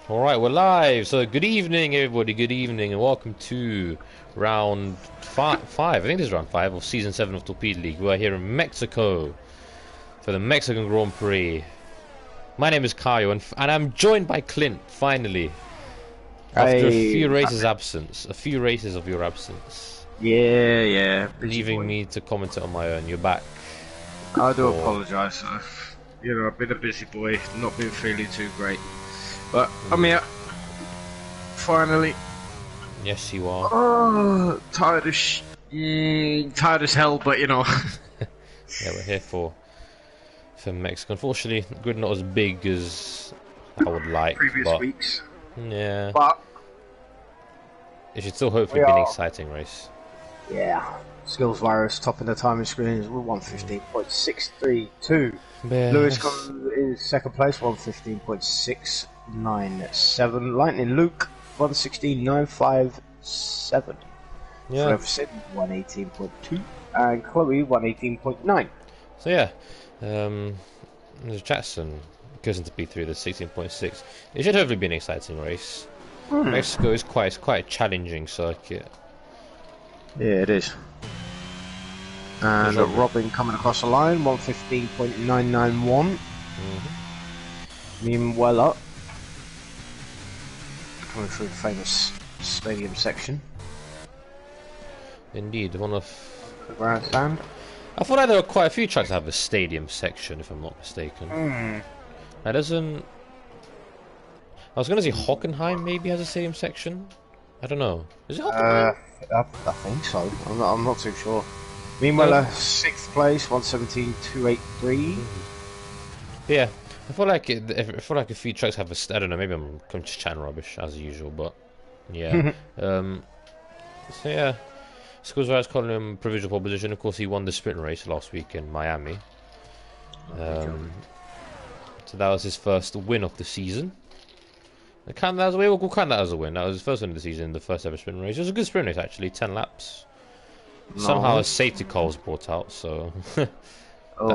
Alright, we're live. So, good evening, everybody. Good evening, and welcome to round five. I think this is round 5 of season 7 of Torpedo League. We're here in Mexico for the Mexican Grand Prix. My name is Kayo, and I'm joined by Clint, finally. After a few races absence. A few races of your absence. Yeah. Leaving me to comment it on my own. You're back. I do apologise. I've been a busy boy, not been feeling too great. But I'm here. Finally. Yes, you are. Oh, tired as hell, but you know. Yeah, we're here for Mexico. Unfortunately, the grid not as big as I would like. Previous weeks. Yeah. But it should still hopefully be an exciting race. Yeah. Skills virus topping the timing screens with 115.632. Lewis comes in second place, 115.697. Lightning Luke, 116.957. Yeah. Trevor Sid, 118.2. And Chloe, 118.9. So yeah, Jackson goes into B3 with 16.6. It should hopefully be an exciting race. Mexico is quite a challenging circuit. Yeah, it is. And Robin coming across the line, 115.991. Meanwhile, coming through the famous stadium section. Indeed, one of the grandstand. I thought like there were quite a few tracks that have a stadium section, if I'm not mistaken. That doesn't. I was going to say Hockenheim maybe has a stadium section. I don't know. Is it Hockenheim? I think so. I'm not too sure. Meanwhile, 6th place, 117.283. Yeah, I feel like a few tracks have a. I don't know. Maybe I'm just chatting rubbish as usual, but yeah. So yeah, Squizzi's calling him provisional pole position. Of course, he won the sprint race last week in Miami. So that was his first win of the season. We'll count that as a win. That was his first win of the season, the first ever sprint race. It was a good sprint race actually, 10 laps. Somehow a safety car was brought out, so that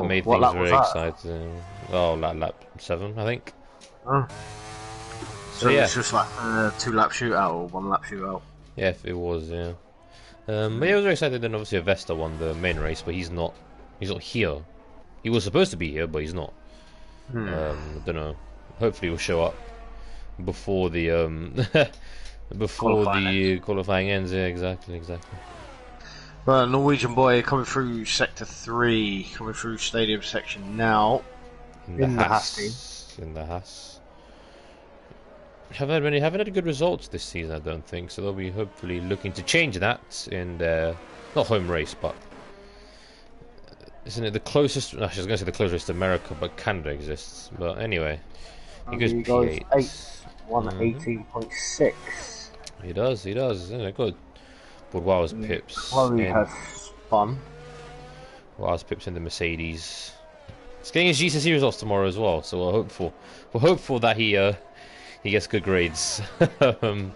made things very exciting. Oh, lap 7, I think. So yeah, it's just like a 2-lap shootout or 1-lap shootout. Yeah, it was. Yeah. But yeah, I was very excited. Then obviously Vesta won the main race, but he's not here. He was supposed to be here, but he's not. I don't know. Hopefully he'll show up before the qualifying ends. Yeah, exactly. But Norwegian boy coming through sector 3, coming through stadium section now. In the Haas. Haven't had good results this season, I don't think. So they'll be hopefully looking to change that in their not home race, but isn't it the closest? I was going to say the closest to America, but Canada exists. But anyway, he goes P8, 118.6. He does. Isn't it good? But Wow's pips. Chloe has fun. Wow's pips in the Mercedes. He's getting his GCSE results tomorrow as well, so we're hopeful that he gets good grades. Of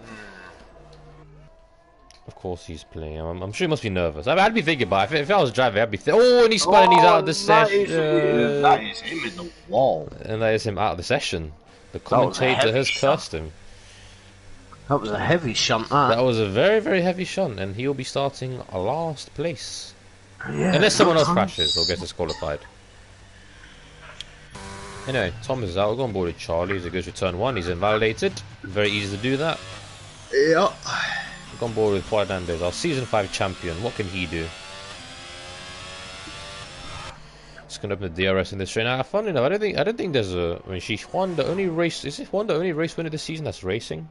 course he's playing. I'm sure he must be nervous. I'd be thinking about it. If I was driving, I'd be and he's spun and he's out of the session. That is him in the wall. And that is him out of the session. The commentator has cursed him. That was a heavy shunt, That was a very, very heavy shunt, and he'll be starting last place. Yeah, unless someone else crashes or gets disqualified. Anyway, Tom is out. We'll go on board with Charlie as it goes to turn 1. He's invalidated. Very easy to do that. Yeah. We'll go on board with Fernandez, our season 5 champion. What can he do? Just gonna open the DRS in this train. Now, funnily enough, I don't think there's a. I mean, she's won the only race. Is it one the only race winner this season that's racing?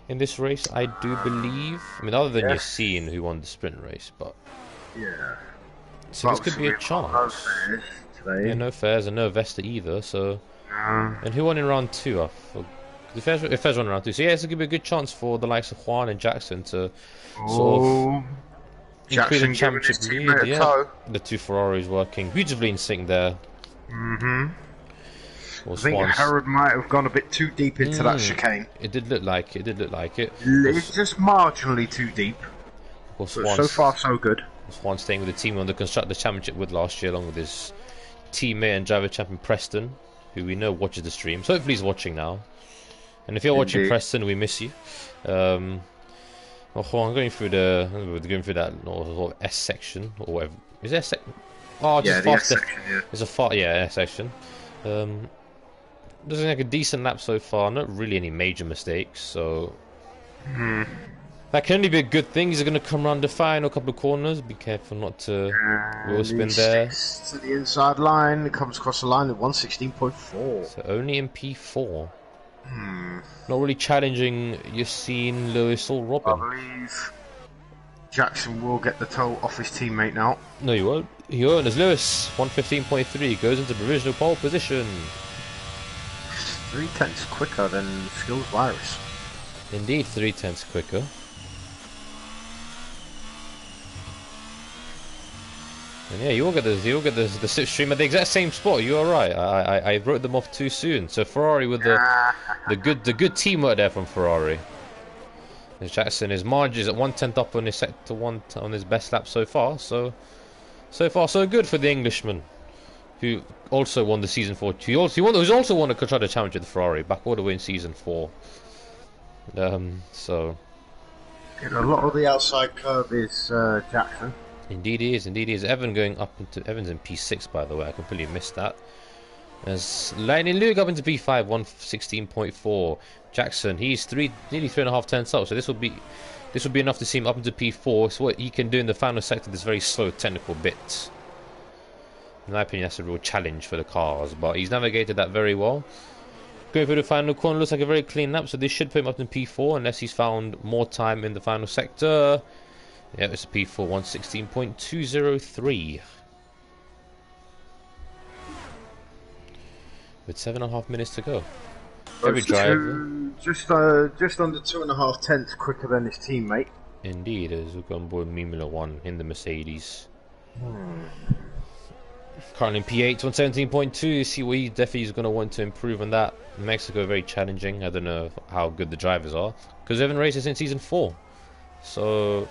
In this race, I do believe. I mean, other than Yassine, who won the sprint race, but yeah. So this could be a chance. Yeah, no fares and no Vesta either. So, and who won in round 2? The fares won in round 2. So yeah, it's gonna be a good chance for the likes of Juan and Jackson to sort of increase the championship lead. Yeah, the 2 Ferraris working beautifully in sync there. I think Harold might have gone a bit too deep into that chicane. It did look like it. It's just marginally too deep. Of course, so far, so good. Juan staying with the team on the Constructor Championship with last year, along with his teammate and driver champion Preston, who we know watches the stream. So hopefully he's watching now. And if you're watching Indeed. Preston, we miss you. I'm going through that sort of S section or whatever. Is there a section? Oh, Yeah, just the S faster. section, yeah. There's a S section. Looks like a decent lap so far. Not really any major mistakes, so that can only be a good thing. He's going to come around the final couple of corners. Be careful not to wheel spin there. To the inside line, it comes across the line at 116.4. So only in P4. Not really challenging Yassine, Lewis, or Robin. I believe Jackson will get the toe off his teammate now. No, he won't. He won't. As Lewis, 115.3, goes into provisional pole position. 3/10 quicker than Skills Virus. Indeed, 3/10 quicker. And yeah, you'll get the slipstream at the exact same spot. You are right. I wrote them off too soon. So Ferrari with the good teamwork there from Ferrari. As Jackson, his margin is at 1/10 up on his sector 1 on his best lap so far. So far so good for the Englishman, who also won the season 4. Who's also won a Constructor Championship with Ferrari back all the way in season 4. So. A lot of the outside curve is Jackson. Indeed he is. Evan's in P6 by the way. I completely missed that. As Lightning Luke up into P5, 116.4. Jackson, he's nearly 3.5 tenths up. So this will be enough to see him up into P4. So what he can do in the final sector, this very slow technical bit. In my opinion, that's a real challenge for the cars, but he's navigated that very well. Going through the final corner, looks like a very clean lap, so this should put him up in P4 unless he's found more time in the final sector. Yeah, it's a P4, 116.203. With 7.5 minutes to go. Every driver. Just under 2.5 tenths quicker than his teammate. Indeed, as we've got on board Mimula 1 in the Mercedes. Currently in P8, 117.2. See what he definitely is going to want to improve on that. Mexico very challenging. I don't know how good the drivers are because they haven't raced since season 4. So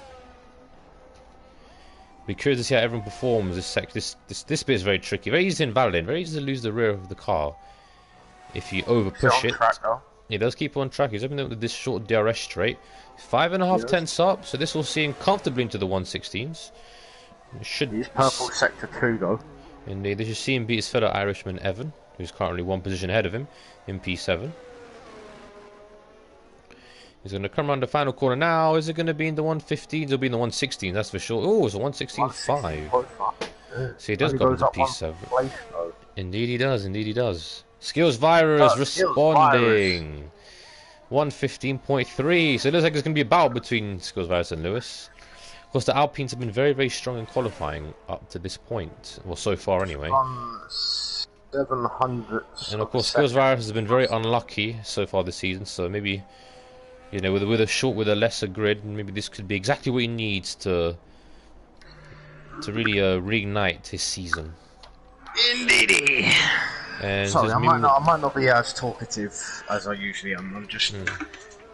be curious to see how everyone performs. This bit is very tricky. Very easy to invalidate. Very easy to lose the rear of the car if you over push it. He does keep on track. He's opening up with this short DRS straight. 5.5 tenths up. So this will see him comfortably into the 116s. He's purple sector 2 though. Indeed, they should see him beat his fellow Irishman Evan, who's currently 1 position ahead of him in P7. He's going to come around the final corner now. Is it going to be in the 115s? It'll be in the 116s, that's for sure. Oh, it's a 116.5. So he does go into P7. Indeed he does, indeed he does. Skills Virus responding. 115.3. So it looks like there's going to be a battle between Skills Virus and Lewis. Of course, the Alpines have been very, very strong in qualifying up to this point. Well, so far anyway. 700. And of course, Skills Virus has been very unlucky so far this season. So maybe, you know, with a lesser grid, maybe this could be exactly what he needs to really reignite his season. Indeedy. And sorry, I might not be as talkative as I usually am. I'm just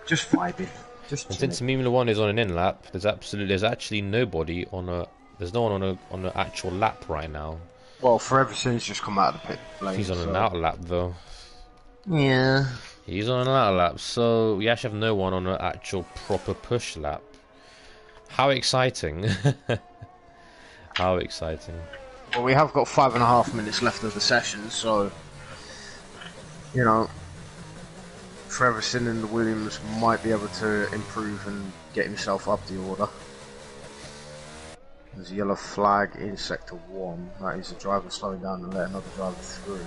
vibing. And since Mimula 1 is on an in lap, there's actually nobody on a on an actual lap right now. Well, Foreverson's just come out of the pit lane. He's on an outer lap though. Yeah. He's on an outer lap, so we actually have no one on an actual proper push lap. How exciting! How exciting! Well, we have got 5.5 minutes left of the session, so you know, Foreverson and the Williams might be able to improve and get himself up the order. There's a yellow flag in sector 1. That is a driver slowing down and let another driver through.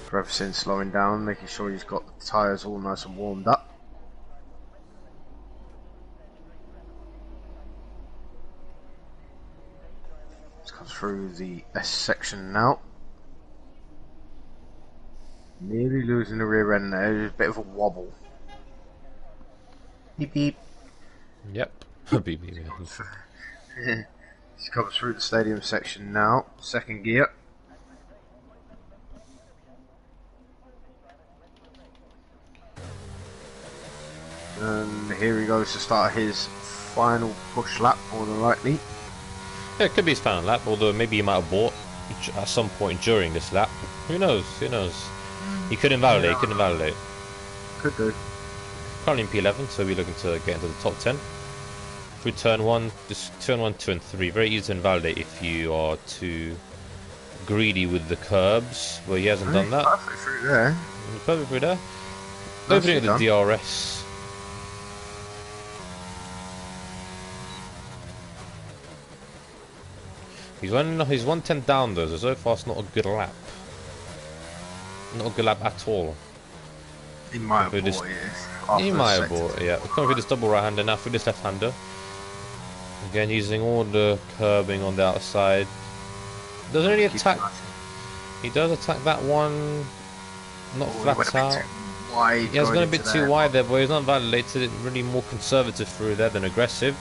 Foreverson slowing down, making sure he's got the tyres all nice and warmed up. Let's come through the S section now. Nearly losing the rear end there, there's a bit of a wobble. Beep beep. Yep. Beep beep. He's coming through the stadium section now, second gear. And here he goes to start his final push lap, more than likely. Yeah, it could be his final lap, although maybe he might have bought at some point during this lap. Who knows? Who knows? He could invalidate. He could invalidate. Could do. Currently in P11, so we're looking to get into the top 10. Through turn 1, this turn 1, 2 and 3, very easy to invalidate if you are too greedy with the curbs, but he hasn't done that. Perfect through there. Perfect through there. Opening of the DRS. He's 110 down though, so far it's not a good lap. Not a good lap at all. He might have bought it. He might have bought it, yeah. Coming through this double right-hander now, through this left-hander. Again, using all the curbing on the outside. Doesn't really attack. He does attack that one. Not flat out. Yeah, it's going a bit too wide there, but he's not validated. Really more conservative through there than aggressive.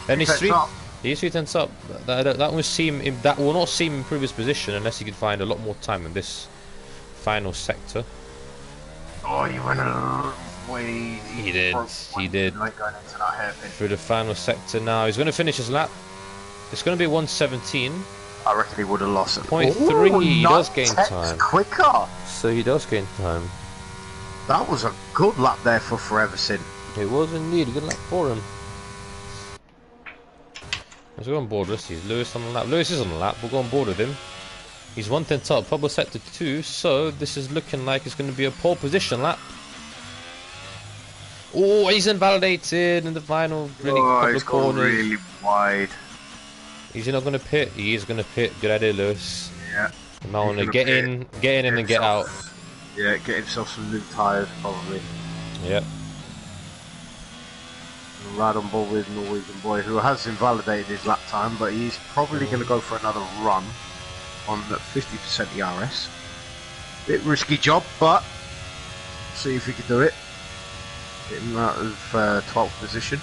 And he's 3/10 up. That will not seem improve his position unless he can find a lot more time in this final sector. Oh, you went a long way. He did. Like going into that hairpin. Through the final sector now. He's going to finish his lap. It's going to be 117. I reckon he would have lost it. 0.3. He does gain time. Quicker. So he does gain time. That was a good lap there for Forever Sin. It was indeed a good lap for him. Let's go on board. Let's see. Lewis on the lap. Lewis is on the lap. We'll go on board with him. He's 110 top. Bubble sector 2. So this is looking like it's going to be a pole position lap. Oh, he's invalidated in the final couple of corners. Really wide. He's not going to pit. He is going to pit. Good idea, Lewis. Yeah. Now want to get in and then get out. Yeah, get himself some new tyres probably. Yep. Right on board with Norwegian boy, who has invalidated his lap time, but he's probably going to go for another run on the 50% ERS. Bit risky job, but see if he can do it. Get him out of 12th position.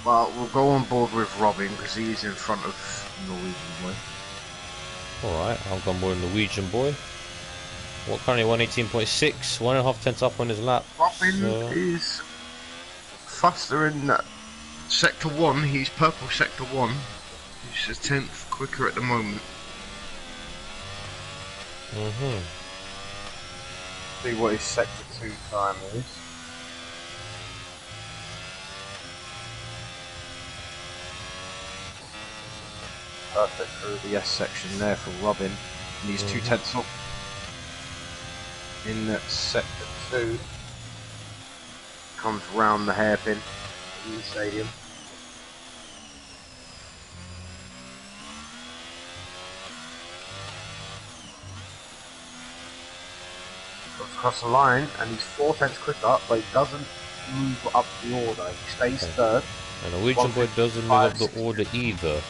Well, we'll go on board with Robin because he's in front of Norwegian boy. Alright, I'll go on board Norwegian boy. What, currently 118.6, 1.5 tenths up on his lap. Robin is faster in sector 1, he's purple sector 1. He's a tenth quicker at the moment. See what his sector 2 time is. Perfect through the S section there for Robin. And he's 2 tenths up in sector 2. Comes round the hairpin in the stadium. Goes across the line and he's 4 tenths quicker, but he doesn't move up the order. He stays third. And Norwegian boy doesn't move up the order either.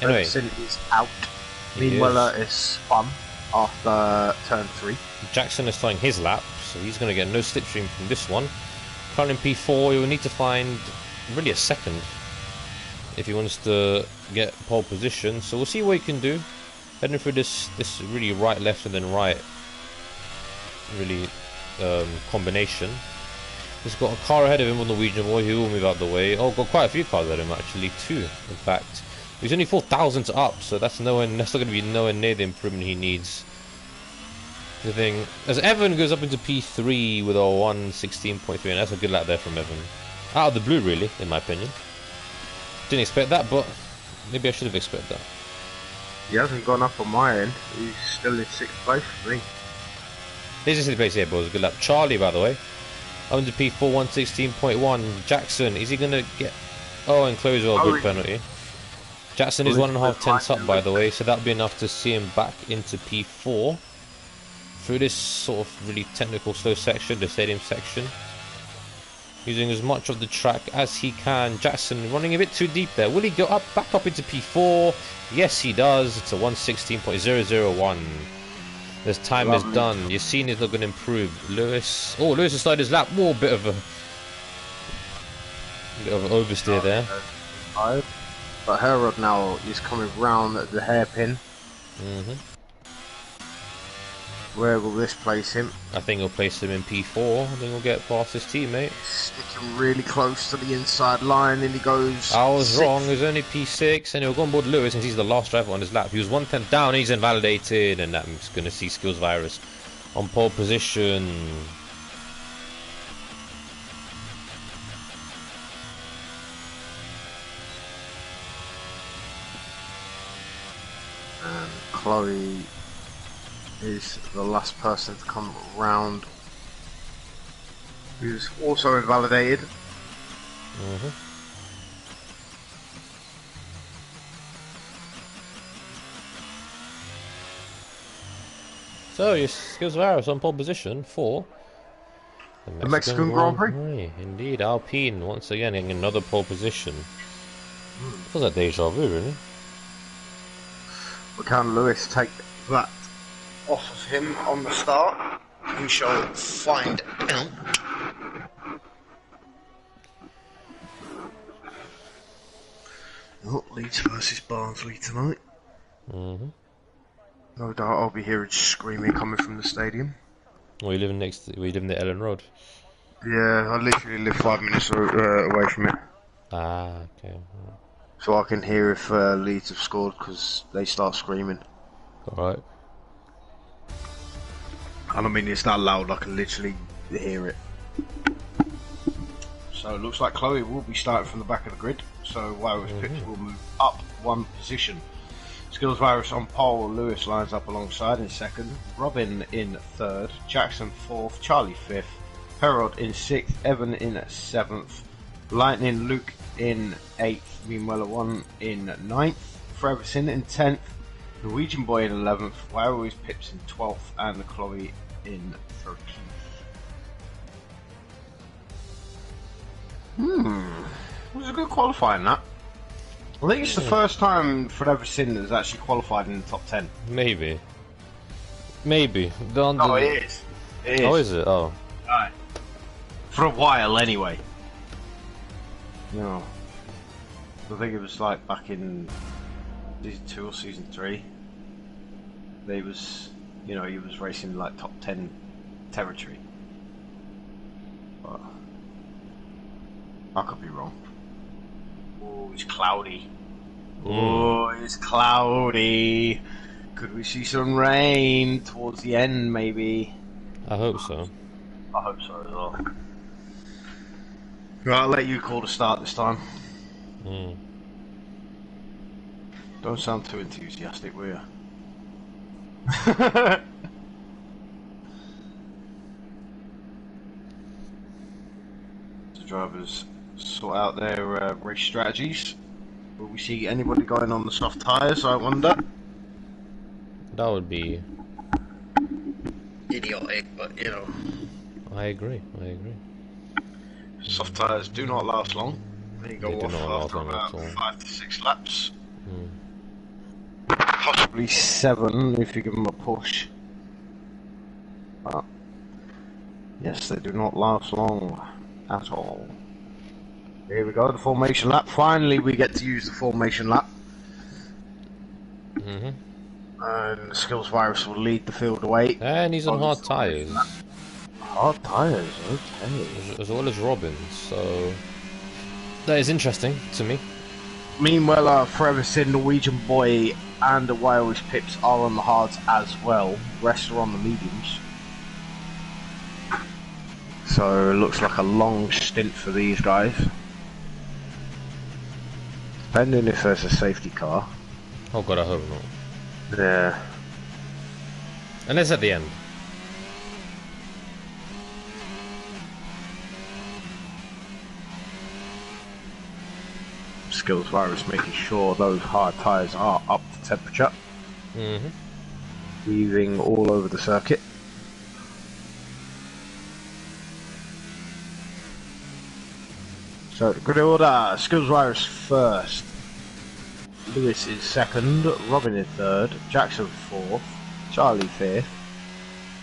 Anyway, is out. Meanwhile, is spun after turn 3. Jackson is starting his lap, so he's going to get no slipstream from this one. Currently in P4, he will need to find really a second if he wants to get pole position. So we'll see what he can do. Heading through this really right, left, and then right, really combination. He's got a car ahead of him on the Norwegian boy who will move out the way. Oh, got quite a few cars ahead of him actually, 2 in fact. He's only 4,000 up, so that's not going to be nowhere near the improvement he needs. The thing, as Evan goes up into P3 with a 116.3, and that's a good lap there from Evan. Out of the blue, really, in my opinion. Didn't expect that, but maybe I should have expected that. He hasn't gone up on my end. He's still in 6th place for me. He's in 6th place here, boys. Good lap. Charlie, by the way, up into P4, 116.1. Jackson, is he going to get... Oh, and close all good penalty. Jackson is 1.5 tenths up, by the way, so that'll be enough to see him back into P4 through this sort of really technical slow section, the stadium section, using as much of the track as he can. Jackson running a bit too deep there. Will he go up back up into P4? Yes, he does. It's a 116.001. This time is done. You've seen he's not going to improve. Lewis. Oh, Lewis has started his lap. Oh, bit of an oversteer there. But Herod now is coming round at the hairpin. Where will this place him? I think he'll place him in P4. I think he'll get past his teammate. Sticking really close to the inside line, and he goes. I was sixth. wrong. It was only P6, and he'll go on board Lewis since he's the last driver on his lap. He was 1/10 down. He's invalidated, and that's going to see Skills Virus on pole position. And Chloe is the last person to come round, who's also invalidated. So, your Skills Virus on pole position for The Mexican Grand Prix. Indeed, Alpine once again in another pole position. Feels like deja vu, really. But can Lewis take that off of him on the start? We shall find out. Oh, Leeds versus Barnsley tonight. No doubt I'll be hearing screaming coming from the stadium. We live near Ellen Road. Yeah, I literally live 5 minutes away from it. Ah, okay. So I can hear if Leeds have scored because they start screaming. Alright. And I mean, it's that loud, I can literally hear it. So it looks like Chloe will be starting from the back of the grid. So Virus Pitch will move up one position. Skills Virus on pole, Lewis lines up alongside in second, Robin in third, Jackson fourth, Charlie fifth, Herod in sixth, Evan in seventh, Lightning Luke in eighth, Meanwhile one in ninth, Foreverson in 10th, Norwegian Boy in 11th, Wireless Pips in 12th, and Chloe in 13th. It was a good qualifying, that. I think it's the first time Foreverson has actually qualified in the top 10. Maybe. Oh, it is. It is. Oh, is it? Oh. Right. For a while, anyway. No. I think it was like back in season 2 or season 3. They was, he was racing like top 10 territory. But I could be wrong. Oh, it's cloudy. Oh, it's cloudy. Could we see some rain towards the end, maybe? I hope so. I hope so as well. Right, I'll let you call the start this time. Don't sound too enthusiastic, will you? The drivers sort out their race strategies. Will we see anybody going on the soft tyres, I wonder? That would be idiotic, but I agree. Soft tyres do not last long. They go off after about 5 to 6 laps. Possibly 7 if you give them a push. But yes, they do not last long at all. Here we go, the formation lap. Finally we get to use the formation lap. And the Skills Virus will lead the field away. And he's on hard tyres. Hard tyres, okay. As well as Robin, so that is interesting to me. Meanwhile, Forever Sin, Norwegian Boy, and the Irish Pips are on the hards as well. The rest are on the mediums. So it looks like a long stint for these guys. Depending if there's a safety car. Oh god, I hope not. Yeah. Unless at the end. Skills Virus making sure those hard tyres are up to temperature. Weaving all over the circuit. So, good order. Skills Virus first. Lewis is second. Robin in third. Jackson fourth. Charlie fifth.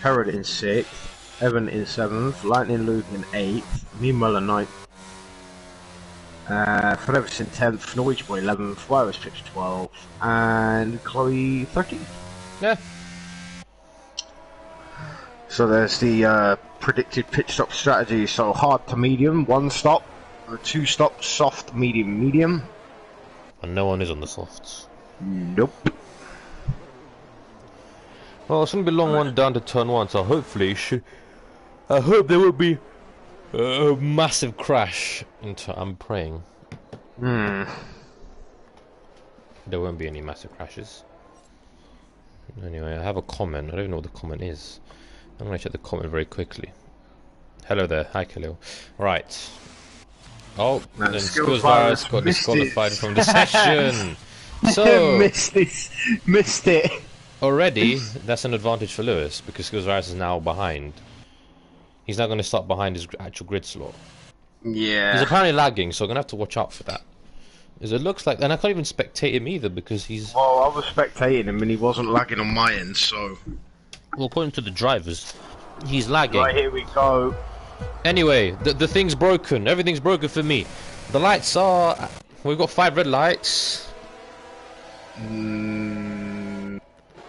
Herod in sixth. Evan in seventh. Lightning Luke in eighth. Meanwhile in ninth. Forever's in 10th, Norwegian Boy 11th, Virus Pips 12th, and Chloe 13th. Yeah. So there's the predicted pit stop strategy. So hard to medium, 1 stop, 2 stop, soft, medium, medium. And no one is on the softs. Nope. Well, it's gonna be a long one down to turn 1, so hopefully I hope there will be a massive crash I'm praying. Hmm. There won't be any massive crashes. Anyway, I have a comment. I don't even know what the comment is. I'm gonna check the comment very quickly. Hello there. Hi, Khalil. Right. Oh, and then Skills Virus got disqualified from the session. So missed it. already, that's an advantage for Lewis because Skills Virus is now behind. He's now going to start behind his actual grid slot. Yeah. He's apparently lagging, so I'm going to have to watch out for that. Because it looks like, and I can't even spectate him either because he's. Well, I was spectating him and he wasn't lagging on my end, so. Well, according to the drivers, he's lagging. Right, here we go. Anyway, the thing's broken. Everything's broken for me. The lights are. We've got 5 red lights.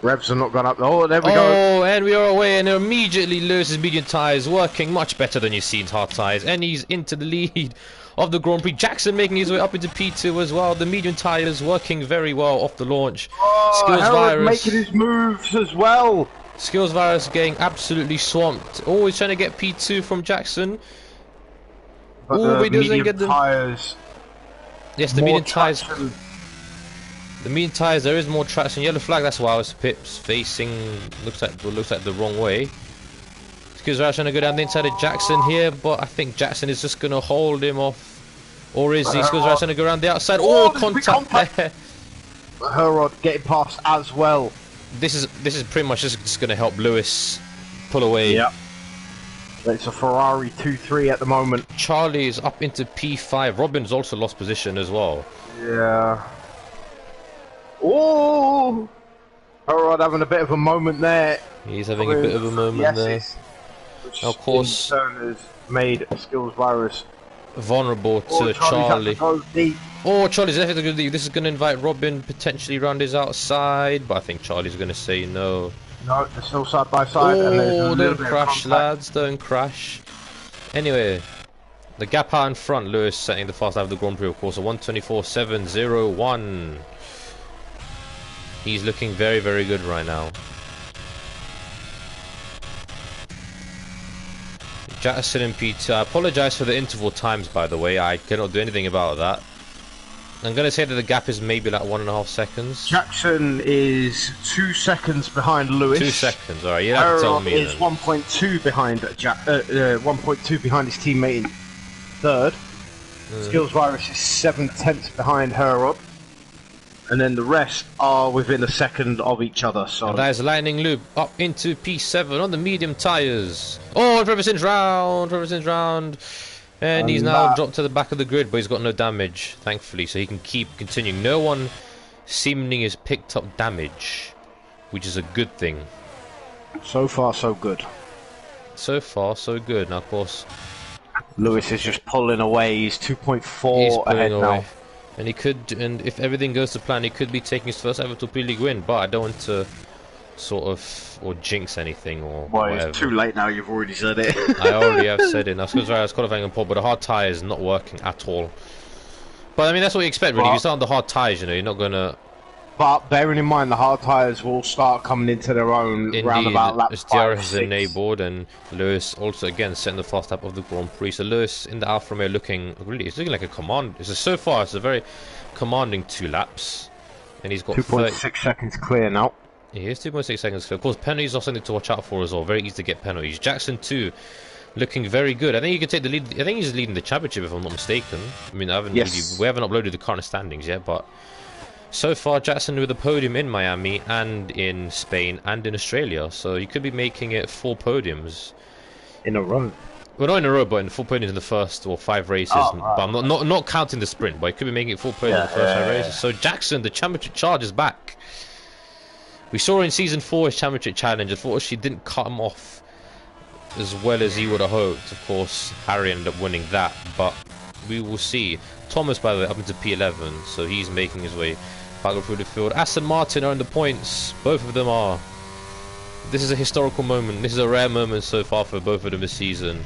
Revs are not gone up. Oh, there we go. Oh, and we are away, and immediately Lewis's medium tyres working much better than you've seen hard tyres, and he's into the lead of the Grand Prix. Jackson making his way up into P2 as well. The medium tyres working very well off the launch. Oh, Skills Virus making his moves as well. Skills Virus getting absolutely swamped. Oh, he's trying to get P2 from Jackson. But oh, he doesn't medium get the tyres. Yes, the medium tyres. Traction. The medium tyres. There is more traction. Yellow flag. That's why I was Pips facing. Looks like the wrong way. Skills Virus trying to go down the inside of Jackson here, but I think Jackson is just going to hold him off. Or is he? Skills Virus trying to go around the outside. Oh, contact there. Herod getting past as well. This is pretty much just going to help Lewis pull away. Yep. It's a Ferrari 2-3 at the moment. Charlie's up into P5. Robin's also lost position as well. Yeah. Oh! Herod having a bit of a moment there. He's having a bit of a moment there. Which of course, in turn has made Skills Virus vulnerable to Charlie. Deep. Oh, Charlie's definitely going to leave. This is going to invite Robin potentially round his outside, but I think Charlie's going to say no. No, they're still side by side. Oh, and there's a don't crash, lads. Don't crash. Anyway, the gap out in front, Lewis setting the fast lap of the Grand Prix, of course, a 1:24.701. He's looking very, very good right now. Jackson and Peter, I apologise for the interval times, by the way. I cannot do anything about that. I'm going to say that the gap is maybe like 1.5 seconds. Jackson is 2 seconds behind Lewis. 2 seconds, alright, you have to tell me. Is 1.2 behind 1.2 behind his teammate in third. Skills Virus is 7/10 behind Herod. And then the rest are within a second of each other. So and that is Lightning Loop up into P7 on the medium tyres. Oh, Trevison's round. And he's now dropped to the back of the grid, but he's got no damage, thankfully, so he can keep continuing. No one seemingly has picked up damage, which is a good thing. So far, so good. So far, so good. Now, of course, Lewis is just pulling away. He's 2.4 he's pulling ahead away. now. And he could, and if everything goes to plan, he could be taking his first ever Torpedo League win, but I don't want to sort of, or jinx anything, or whatever. It's too late now, you've already said it. I already have said it. Now, Skills Virus is qualifying on pole, but the hard tyre is not working at all. But I mean, that's what you expect, really. If you start on the hard tyres, you know, you're not going to... But bearing in mind, the hard tyres will start coming into their own round about lap 5 DRS is enabled, and Lewis also again setting the fast lap of the Grand Prix. So Lewis in the Alfa Romeo looking like a command. So far, it's a very commanding 2 laps, and he's got 2.6 seconds clear now. He is 2.6 seconds clear. Of course, penalties are something to watch out for as well. Very easy to get penalties. Jackson too, looking very good. I think he could take the lead. I think he's leading the championship if I'm not mistaken. I mean, we haven't uploaded the current standings yet, but. So far, Jackson with a podium in Miami and in Spain and in Australia, so he could be making it 4 podiums in a row. Well, not in a row, but in 4 podiums in the first 5 races. But I'm not counting the sprint, but he could be making it 4 podiums in the first 5 races. So Jackson, the championship charge is back. We saw in season 4 his championship challenge. Unfortunately, didn't cut him off as well as he would have hoped. Of course, Harry ended up winning that, but we will see. Thomas, by the way, up into P11, so he's making his way back through the field. Aston Martin are in the points. Both of them are. This is a historical moment. This is a rare moment so far for both of them this season.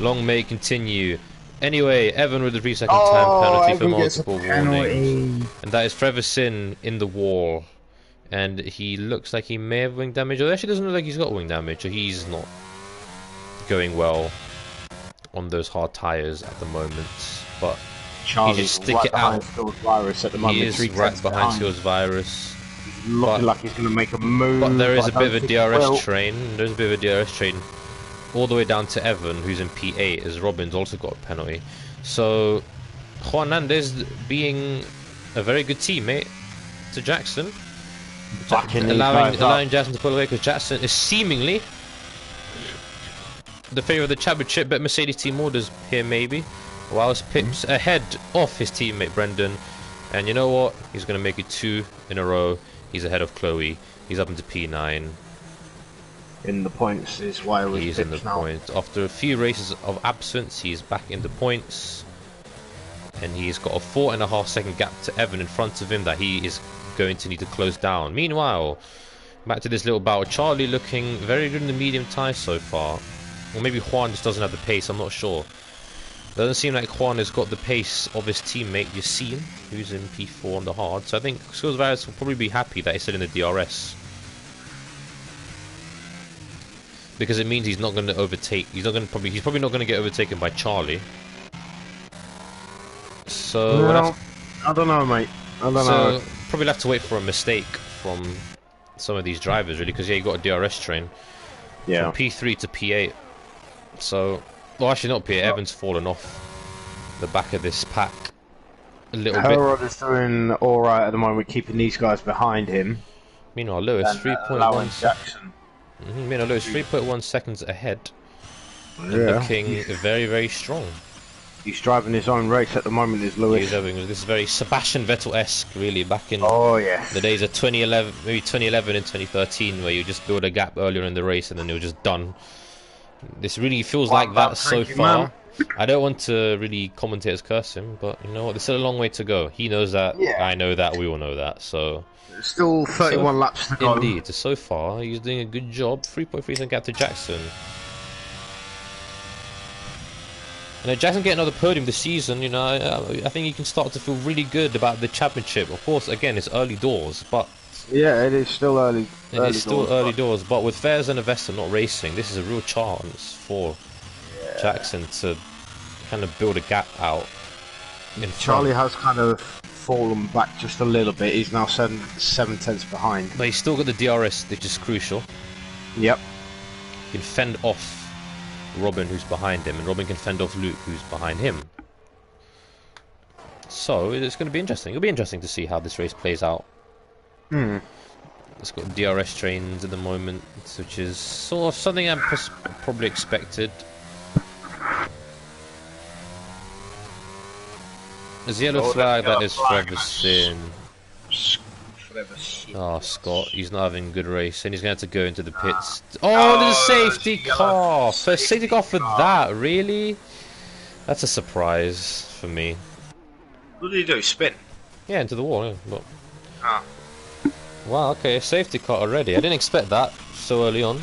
Long may it continue. Anyway, Evan with the 3-second time penalty for Evan gets a multiple warnings. penalty. And that is Trevor Sin in the wall. And he looks like he may have wing damage. Or actually doesn't look like he's got wing damage. So he's not going well on those hard tyres at the moment. But Charlie's he just stick right it out. Skills Virus at the moment. He is right behind Skills Virus. Looking like he's going to make a move. But there is a bit of a DRS will. train. There's a bit of a DRS train all the way down to Evan, who's in P8, as Robin's also got a penalty. So Juan Hernandez being a very good teammate to Jackson, allowing Jackson to pull away, because Jackson is seemingly the favourite of the championship, but Mercedes team orders here maybe, whilst Pip's ahead of his teammate Brendan. And you know what? He's going to make it 2 in a row. He's ahead of Chloe. He's up into P9. In the points is why he's in the points. After a few races of absence, he's back in the points. And he's got a 4.5 second gap to Evan in front of him that he is going to need to close down. Meanwhile, back to this little battle. Charlie looking very good in the medium tyres so far. Or maybe Juan just doesn't have the pace, I'm not sure. Doesn't seem like Juan has got the pace of his teammate Yassine, who's in P4 on the hard. So I think Skills Virus will probably be happy that he's still in the DRS. Because it means he's not going to overtake. He's probably not going to get overtaken by Charlie. So well, I don't know, mate. I don't know. Probably have to wait for a mistake from some of these drivers, really, because yeah, you got a DRS train. Yeah. From P3 to P8. So, well, actually not P8. Evan's fallen off the back of this pack a little bit. Herod is doing all right at the moment, keeping these guys behind him. Meanwhile, Lewis 3.1 Jackson. Meanwhile, Lewis 3.1 seconds ahead. Yeah. Looking very, very strong. He's driving his own race at the moment, is Lewis. He's having this very Sebastian Vettel-esque, really, back in the days of 2011, maybe 2011 and 2013, where you just build a gap earlier in the race and then you're just done. This really feels like that so far. I don't want to really commentators curse him, but you know what? There's still a long way to go. He knows that. Yeah. I know that. We all know that. So still 31 laps to go. Indeed. So far, he's doing a good job. 3.3 second gap to Jackson. And Jackson getting another podium this season. You know, I think he can start to feel really good about the championship. Of course, again, it's early doors, but yeah, it is still early. Early doors. But with Fairs and Avesta not racing, this is a real chance for Jackson to kind of build a gap out. Charlie has kind of fallen back just a little bit. He's now 7/10 behind. But he's still got the DRS, which is crucial. Yep. He can fend off Robin, who's behind him, and Robin can fend off Luke, who's behind him. So it's going to be interesting. It'll be interesting to see how this race plays out. It's got DRS trains at the moment, which is sort of something I probably expected. There's a yellow flag that is Trevor Sin. Oh, Scott, he's not having a good race, and he's going to have to go into the pits. Oh, there's a safety car! First safety car for that, really? That's a surprise for me. What did he do? Spin? Yeah, into the wall, yeah. But... Wow, okay, safety car already. I didn't expect that so early on.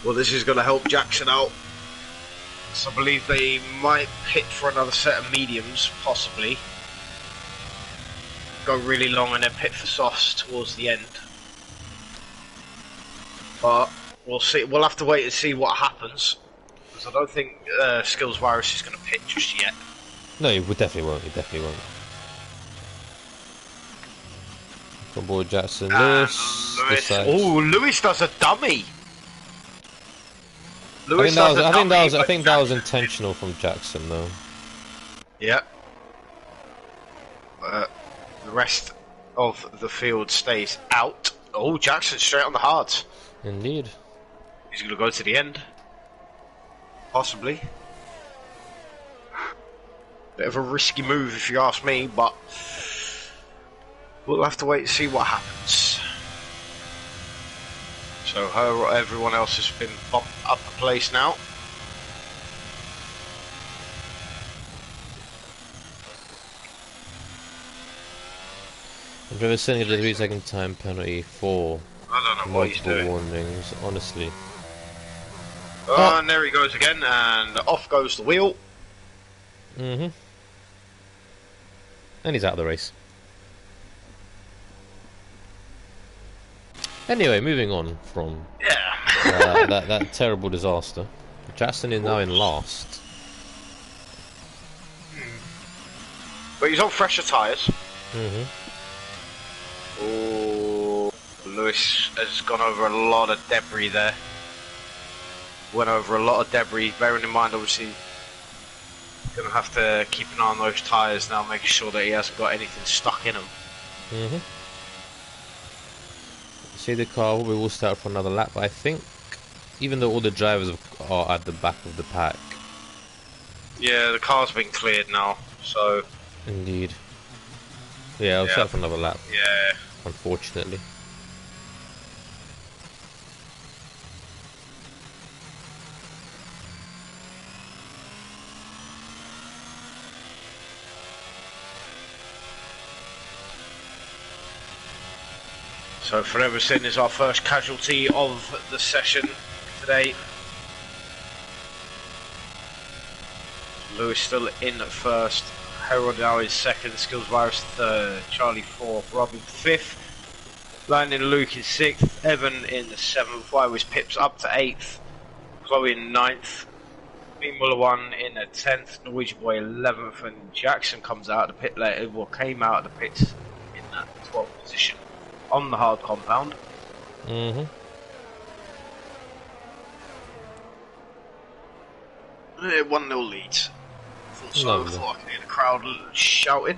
Well, this is going to help Jackson out. So I believe they might pit for another set of mediums, possibly. Go really long and then pit for softs towards the end. But we'll see. We'll have to wait and see what happens. Because I don't think Skills Virus is going to pit just yet. No, he definitely won't. He definitely won't. Come board, Jackson. Lewis. Oh, Lewis does a dummy. I think that was intentional from Jackson, though. Yeah. The rest of the field stays out. Oh, Jackson straight on the hards. Indeed. He's going to go to the end. Possibly. Bit of a risky move if you ask me, but we'll have to wait and see what happens. So everyone else has been bumped up a place now. Driver sending a 3-second time penalty for I don't know what he's multiple doing. warnings, honestly. Oh, and there he goes again, and off goes the wheel. And he's out of the race. Anyway, moving on from that terrible disaster. Jackson is now in last. But he's on fresher tyres. Oh, Lewis has gone over a lot of debris there. Went over a lot of debris, bearing in mind obviously going to have to keep an eye on those tyres now, making sure that he hasn't got anything stuck in them. See, the car we will start for another lap, but I think even though all the drivers are at the back of the pack. Yeah, the car's been cleared now, so... Indeed. Yeah, I'll start for another lap. Yeah. Unfortunately. So Forever Sin is our first casualty of the session today. Lewis still in at first. Harold now is second, Skills Virus third, Charlie fourth, Robin fifth, Landon Luke is sixth, Evan in the seventh, Wywis Pips up to eighth, Chloe in ninth, Muller 1 in the 10th, Norwegian Boy 11th, and Jackson comes out of the pit later, well came out of the pits in that 12th position on the hard compound. 1-0 leads. So I thought I could hear the crowd shouting.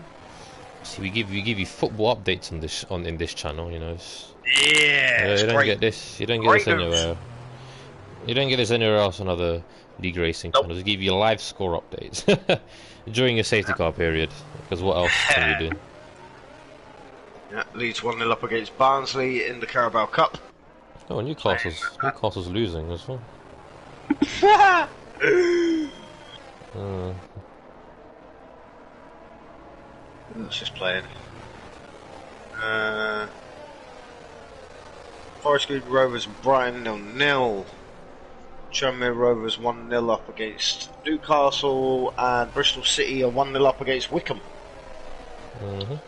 See, we give you football updates in this channel, you know. Yeah, you don't get this. You don't get this anywhere. You don't get this anywhere else on other league racing channels. They give you live score updates during a safety car period. Because what else can you do? Yeah, Leeds 1-0 up against Barnsley in the Carabao Cup. Oh, Newcastle's losing as well. Let's just play it. Forest Green Rovers and Brighton 0-0. Tranmere Rovers 1-0 up against Newcastle, and Bristol City are 1-0 up against Wickham. And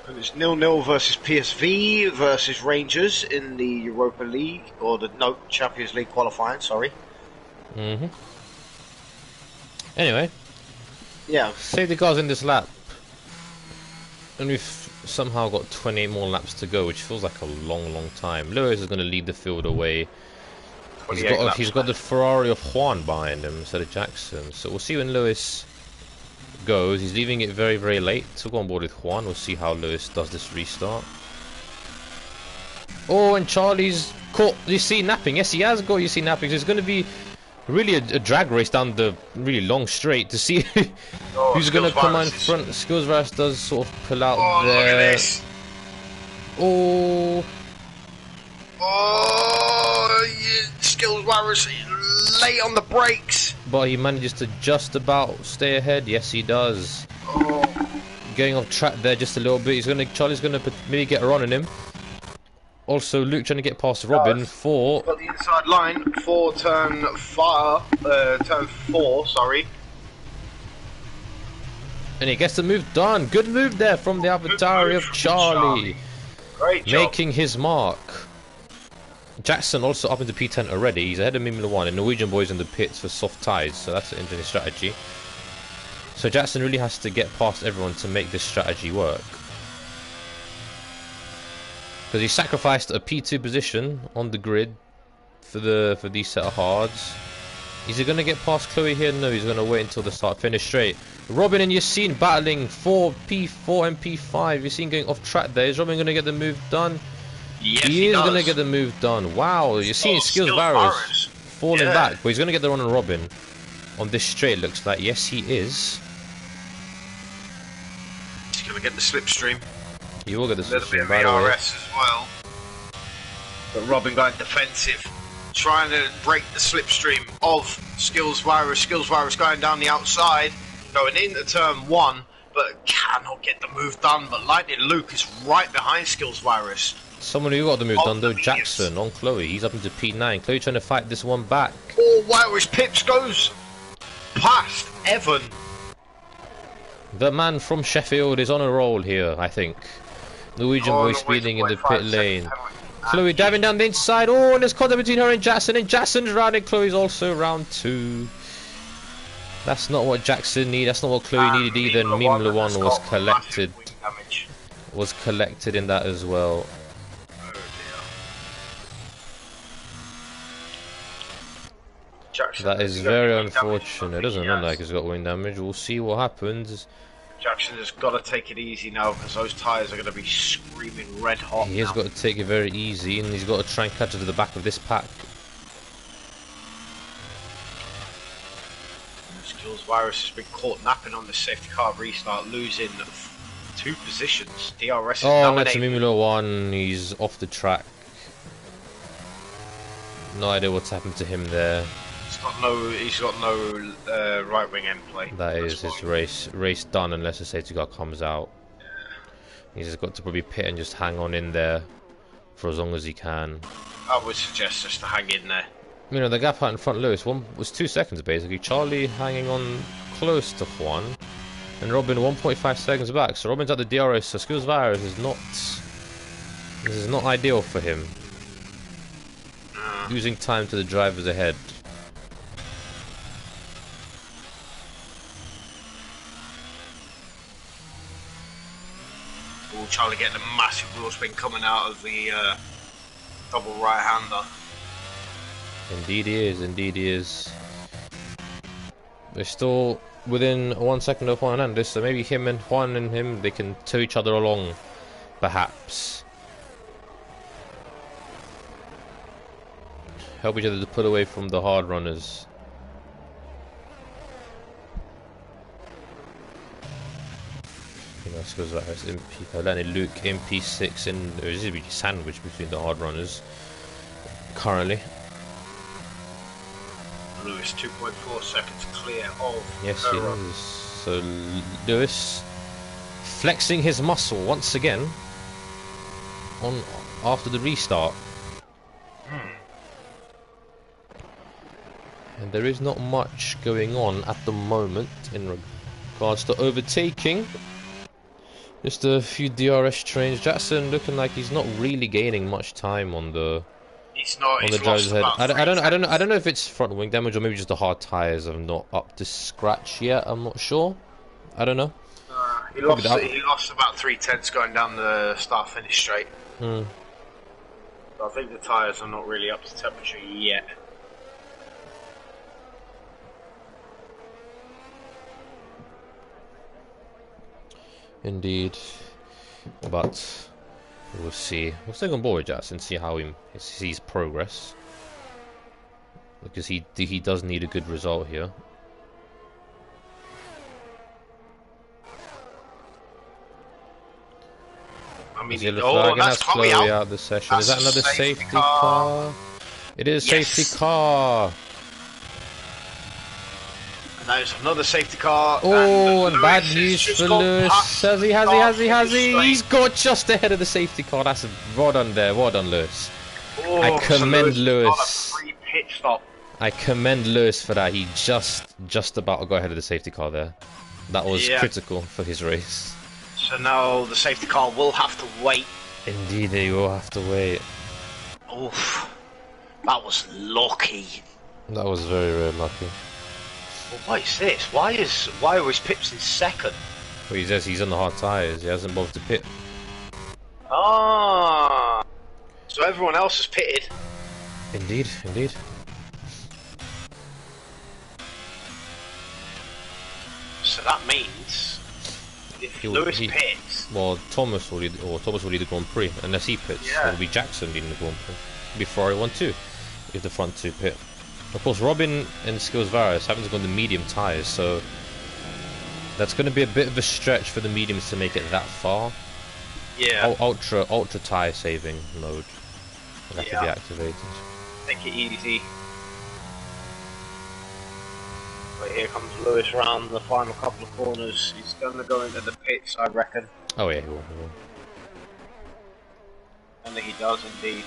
it's 0-0 versus PSV versus Rangers in the Europa League, or the Champions League qualifying. Sorry. Anyway. Yeah. Save the cars in this lap. And we've somehow got 28 more laps to go, which feels like a long time. Lewis is going to lead the field away. He's got the Ferrari of Juan behind him instead of Jackson. So we'll see when Lewis goes. He's leaving it very late to go on board with Juan. We'll see how Lewis does this restart. Oh, and Charlie's caught. You see napping. Yes, he has got. You see napping. So it's going to be really a drag race down the really long straight to see who's going to come in front. Skills Virus does sort of pull out there. Look at this. Oh, Skills Virus late on the brakes. But he manages to just about stay ahead. Yes, he does. Going off track there just a little bit. Charlie's going to maybe get a run on him. Also, Luke trying to get past Robin for... Got the inside line for turn 4, sorry. And he gets the move done. Good move there from the Avatari of Charlie. Great job. Making his mark. Jackson also up into P10 already. He's ahead of Mimula 1, and Norwegian Boy's in the pits for soft tyres, so that's an interesting strategy. So Jackson really has to get past everyone to make this strategy work. Because he sacrificed a P2 position on the grid for these set of hards. Is he going to get past Chloe here? No, he's going to wait until the start finish straight. Robin and Yassine battling for P4 and P5. Yassine going off track there. Is Robin going to get the move done? Yes, he is going to get the move done. Wow, Yassine Skills Virus falling back. But he's going to get the run on Robin on this straight, looks like. Yes, he is. He's going to get the slipstream. He will get the slipstream, by the way. As well. But Robin going defensive, trying to break the slipstream of Skills Virus. Skills Virus going down the outside, going into turn 1, but cannot get the move done. But Lightning Luke is right behind Skills Virus. Someone who got the move done though, Jackson on Chloe. He's up into P9. Chloe trying to fight this one back. Oh, Irish Pips goes past Evan. The man from Sheffield is on a roll here, I think. Norwegian boy speeding in the pit lane. Chloe diving down the inside. Oh, and there's contact between her and Jackson's rounded. Chloe's also round 2. That's not what Jackson needed. That's not what Chloe needed either. And Meme Luan was collected. Was collected in that as well. That is very unfortunate. It doesn't look like he's got wing damage. We'll see what happens. Jackson has got to take it easy now because those tyres are going to be screaming red hot. He has got to take it very easy, and he's got to try and catch it to the back of this pack. Skills Virus has been caught napping on the safety car restart, losing 2 positions. DRS is that's a Mimilo 1. He's off the track. No idea what's happened to him there. He's got no right wing end play. That is his race done unless the safety car comes out. He's just got to probably pit and just hang on in there for as long as he can. I would suggest just to hang in there. You know, the gap out in front Lewis was 2 seconds basically. Charlie hanging on close to Juan, and Robin 1.5 seconds back. So Robin's at the DRS. So Skills Virus is not. This is not ideal for him. Losing time to the drivers ahead. Charlie getting a massive wheel spin coming out of the double right-hander. Indeed he is, indeed he is. They're still within 1 second of Juan Hernandez, so maybe him and Juan and him, they can tow each other along, perhaps. Help each other to pull away from the hard runners. Skills Virus MP, Lenny Luke MP6, and there's a sandwich between the hard runners currently. Lewis 2.4 seconds clear of. Yes, he is. So Lewis flexing his muscle once again on after the restart. And there is not much going on at the moment in regards to overtaking. Just a few DRS trains. Jackson looking like he's not really gaining much time on the driver's head. I don't know if it's front wing damage or maybe just the hard tires are not up to scratch yet. I'm not sure. I don't know. He lost about 3/10 going down the start finish straight. I think the tires are not really up to temperature yet. Indeed, but we'll see. We'll stay on board with Jackson, see how he sees progress, because he does need a good result here. I mean, that's Chloe out of the session. Is that another safety car? It is a safety car. There's another safety car. Oh, and bad news for Lewis. Has he? He's got just ahead of the safety car. That's well done there. Well done, Lewis. Oh, I commend Lewis. A free pit stop. I commend Lewis for that. He just about got ahead of the safety car there. That was critical for his race. So now the safety car will have to wait. Indeed, they will have to wait. Oof. That was lucky. That was very, very lucky. Well, what is this? Why was Pips in second? Well, he says he's on the hard tyres. He hasn't bothered to pit. Ah, so everyone else has pitted. Indeed, indeed. So that means if Lewis pits, well, Thomas will lead the Grand Prix unless he pits. It'll be Jackson leading the Grand Prix. It'll be Ferrari 1-2 if the front two pit. Of course, Robin and Skills Virus haven't gone the medium tyres, so that's going to be a bit of a stretch for the mediums to make it that far. Yeah. Ultra tyre saving mode will have to be activated. Take it easy. But here comes Lewis round the final couple of corners. He's going to go into the pits, I reckon. Oh yeah, he will. I think he does indeed.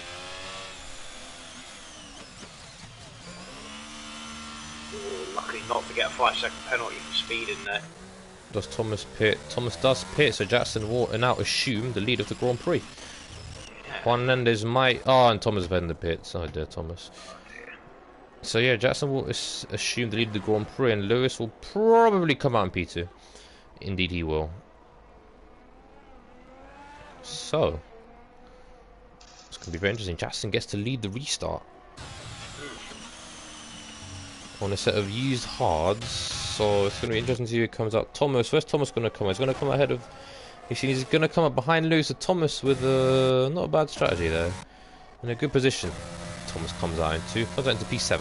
Ooh, luckily not to get a 5-second penalty for speed in there. Does Thomas pit? Thomas does pit, so Jackson will now assume the lead of the Grand Prix. Yeah. Juan Mendes might... Oh, and Thomas has been in the pits. Oh dear, Thomas. So yeah, Jackson will assume the lead of the Grand Prix, and Lewis will probably come out in P2. Indeed he will. So... it's going to be very interesting. Jackson gets to lead the restart. On a set of used hards, so it's going to be interesting to see who comes out. Thomas, where's Thomas going to come? He's going to come ahead of... he's going to come up behind Lewis. So Thomas with not a bad strategy there. In a good position. Thomas comes out into P7.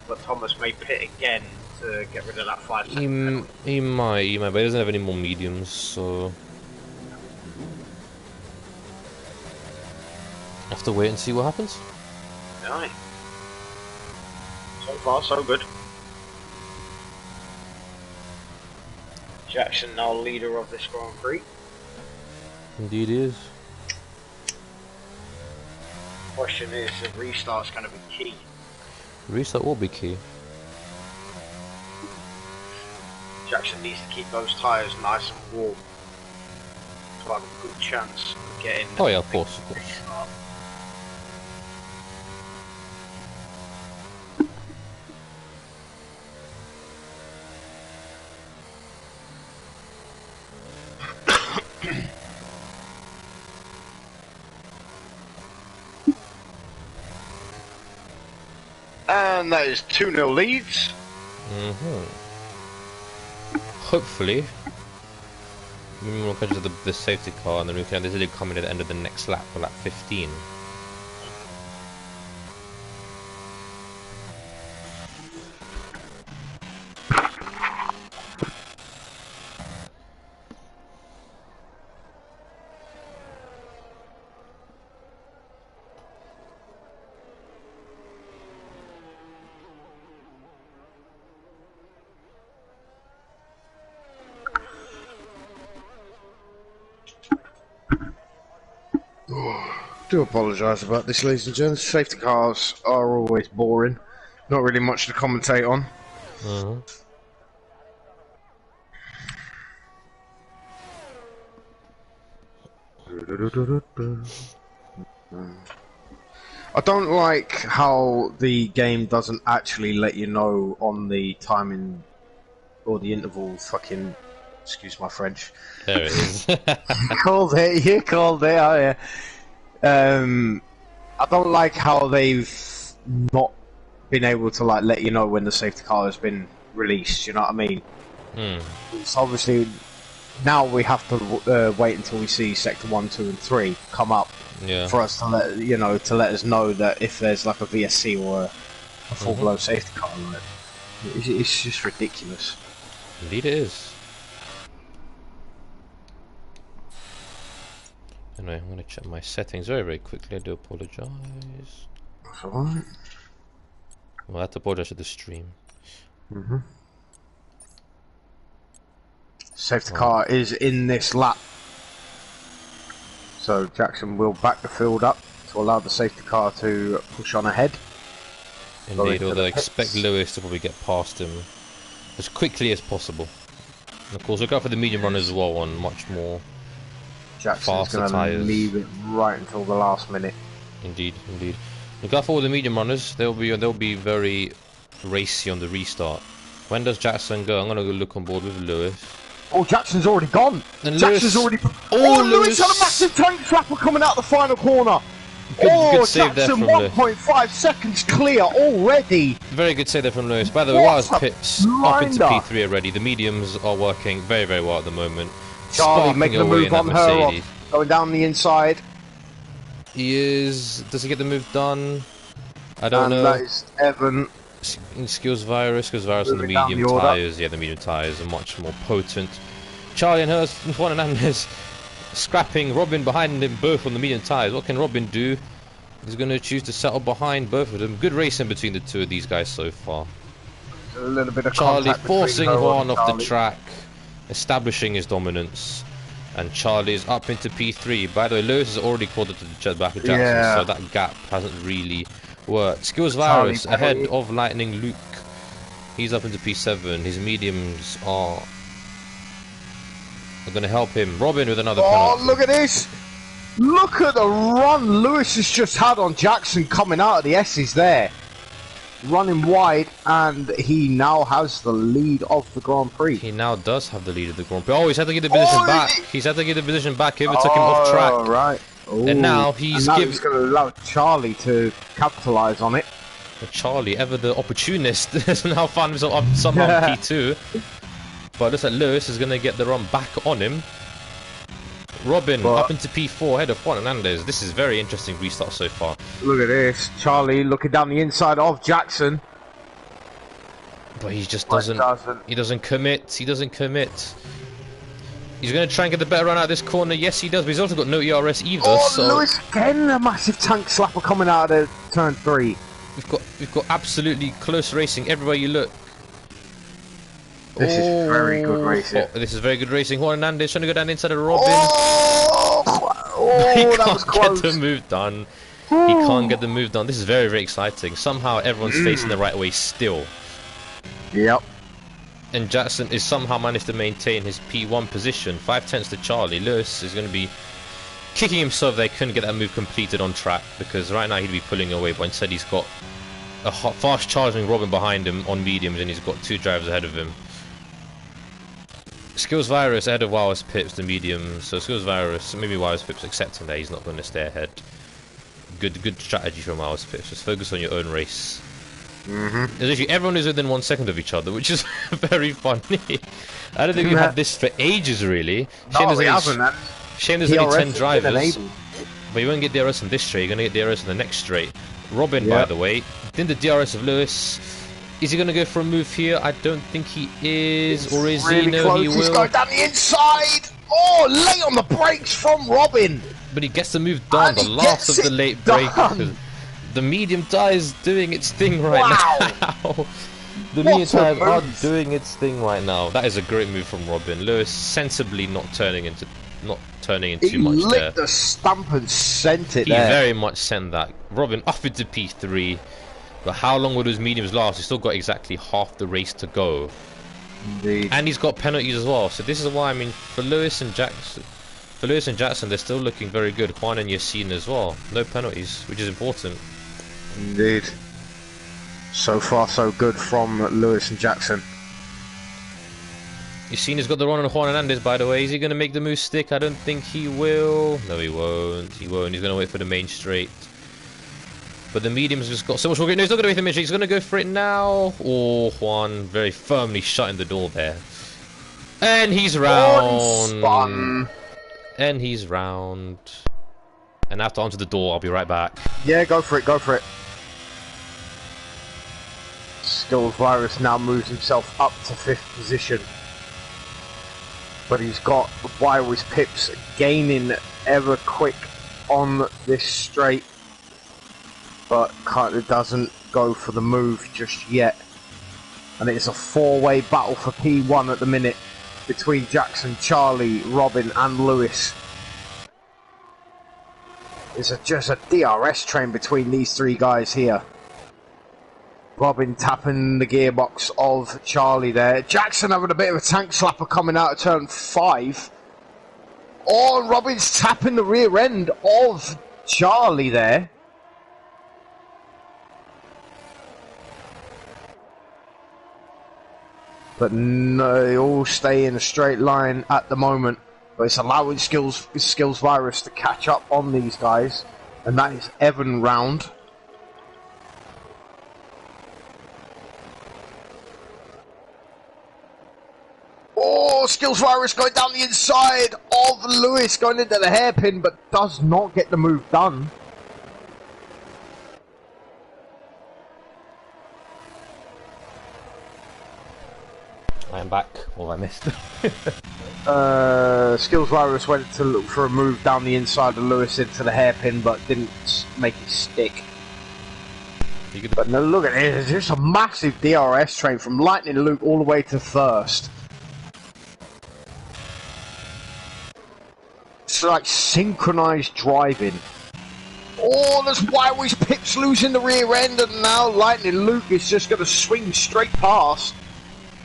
But Thomas may pit again to get rid of that 5-second penalty. He might, but he doesn't have any more mediums, so... have to wait and see what happens. Aye. So far, so good. Jackson now leader of this Grand Prix. Indeed is. Question is, the restart's going to be key. Restart will be key. Jackson needs to keep those tyres nice and warm to have a good chance of getting... Oh yeah, of course. Restart. And that is 2-0 leads. Hopefully, we will catch the safety car, and then we can easily come in at the end of the next lap for lap 15. Do apologise about this, ladies and gents. Safety cars are always boring. Not really much to commentate on. I don't like how the game doesn't actually let you know on the timing or the interval fucking... excuse my French. There it is. You called it, oh yeah. I don't like how they've not been able to like let you know when the safety car has been released, you know what I mean? It's obviously... now we have to wait until we see Sector 1, 2 and 3 come up for us to let us know that if there's like a VSC or a full-blown safety car, like, it's just ridiculous. Indeed it is. Anyway, I'm going to check my settings very, very quickly. I do apologise. That's alright. Well, I have to apologise to the stream. Safety car is in this lap. So Jackson will back the field up to allow the safety car to push on ahead. Indeed, although I expect Lewis to probably get past him as quickly as possible. And of course, look out for the medium runners as well on much more Jackson's going to leave it right until the last minute. Indeed, indeed. Look out for all the medium runners. They'll be very racy on the restart. When does Jackson go? I'm going to go look on board with Lewis. Oh, Jackson's already gone. And Jackson's already... Lewis had a massive tank trapper coming out the final corner. Good save there Jackson, from Lewis. 1.5 seconds clear already. Very good save there from Lewis. By the way, while Pips up into P3 already, the mediums are working very, very well at the moment. Charlie making a move on her, going down the inside. He is... does he get the move done? I don't know. That is Evan. Skills Virus on the medium tyres. Yeah, the medium tyres are much more potent. Charlie and hers, Juan Hernandez, scrapping Robin behind them both on the medium tyres. What can Robin do? He's going to choose to settle behind both of them. Good racing between the two of these guys so far. A little bit of Charlie contact between forcing Harold Juan and off the Charlie. track, establishing his dominance. And Charlie is up into P3. By the way, Lewis has already caught up to the back of Jackson, Yeah. so that gap hasn't really worked. Skills Charlie Virus ahead penalty. of Lightning Luke. He's up into P7. His mediums are going to help him. Robin with another penalty. Oh, look at this! Look at the run Lewis has just had on Jackson coming out of the S's there. Running wide, and he now has the lead of the Grand Prix. He now does have the lead of the Grand Prix. Oh, he's had to get the position back. He's had to get the position back. Whoever took him off track. Right. And now he's going to allow Charlie to capitalise on it. Charlie, ever the opportunist, has now found himself up somehow in P2. But it looks like Lewis is going to get the run back on him. Robin up into P4 ahead of Juan Hernandez. This is very interesting restart so far. Look at this. Charlie looking down the inside of Jackson. But he just doesn't. He doesn't commit. He doesn't commit. He's going to try and get the better run out of this corner. Yes, he does. But he's also got no ERS either. Oh, so Lewis again! A massive tank slapper coming out of the turn 3. we've got absolutely close racing everywhere you look. This is very good racing. This is very good racing. Juan Hernandez trying to go down inside of Robin. He That was can't close. get the move done. He can't get the move done. This is very, very exciting. Somehow everyone's facing the right way still. Yep. And Jackson is somehow managed to maintain his P1 position. 5/10 to Charlie. Lewis is going to be kicking himself they couldn't get that move completed on track, because right now he'd be pulling away, but instead he's got a fast charging Robin behind him on mediums, and he's got 2 drivers ahead of him. Skills Virus ahead of Wildest Pips, the medium. So Skills Virus, maybe Wildest Pips accepting that he's not going to stay ahead. Good strategy from Wildest Pips. Just focus on your own race. Literally everyone is within 1 second of each other, which is very funny. I don't think we've had this for ages, really. No, we haven't. Shame there's only 10 drivers. Enabled. But you won't get DRS on this straight. You're going to get DRS on the next straight. Robin, by the way, did the DRS of Lewis. Is he going to go for a move here? I don't think he is. Or is really he? No, close. he will. He's going down the inside. Oh, late on the brakes from Robin. But he gets the move done. The last of the late break. The medium tire is doing its thing right now. The medium tires are doing its thing right now. That is a great move from Robin. Lewis sensibly not turning in too much there. He licked the stump and sent it He there. very much sent that. Robin up into P3. But how long will those mediums last? He's still got exactly half the race to go. Indeed. And he's got penalties as well. So this is why, I mean, for Lewis and Jackson, they're still looking very good. Juan and Yassine as well. No penalties, which is important. Indeed. So far, so good from Lewis and Jackson. Yassine has got the run on Juan Hernandez, by the way. Is he going to make the move stick? I don't think he will. No, he won't. He won't. He's going to wait for the main straight. But the medium's just got so much more. No, he's not going to wait for the main straight. He's going to go for it now. Oh, Juan very firmly shutting the door there. And he's round. And he's round. And after onto the door, I'll be right back. Yeah, go for it, go for it. Skills Virus now moves himself up to 5th position. But he's got Wildest Pips gaining ever quick on this straight. But kind of doesn't go for the move just yet. And it's a 4-way battle for P1 at the minute between Jackson, Charlie, Robin and Lewis. It's just a DRS train between these 3 guys here. Robin tapping the gearbox of Charlie there. Jackson having a bit of a tank slapper coming out of turn 5. Oh, and Robin's tapping the rear end of Charlie there. But no, they all stay in a straight line at the moment. But it's allowing Skills Virus to catch up on these guys. And that is Evan round. Oh, Skills Virus going down the inside of Lewis, going into the hairpin, but does not get the move done. I am back. All I missed. Skills Virus went to look for a move down the inside of Lewis into the hairpin, but didn't make it stick. But no, look at it. It's just a massive DRS train from Lightning Luke all the way to first. It's like synchronized driving. Oh, that's why always Pip's losing the rear end, and now Lightning Luke is just going to swing straight past.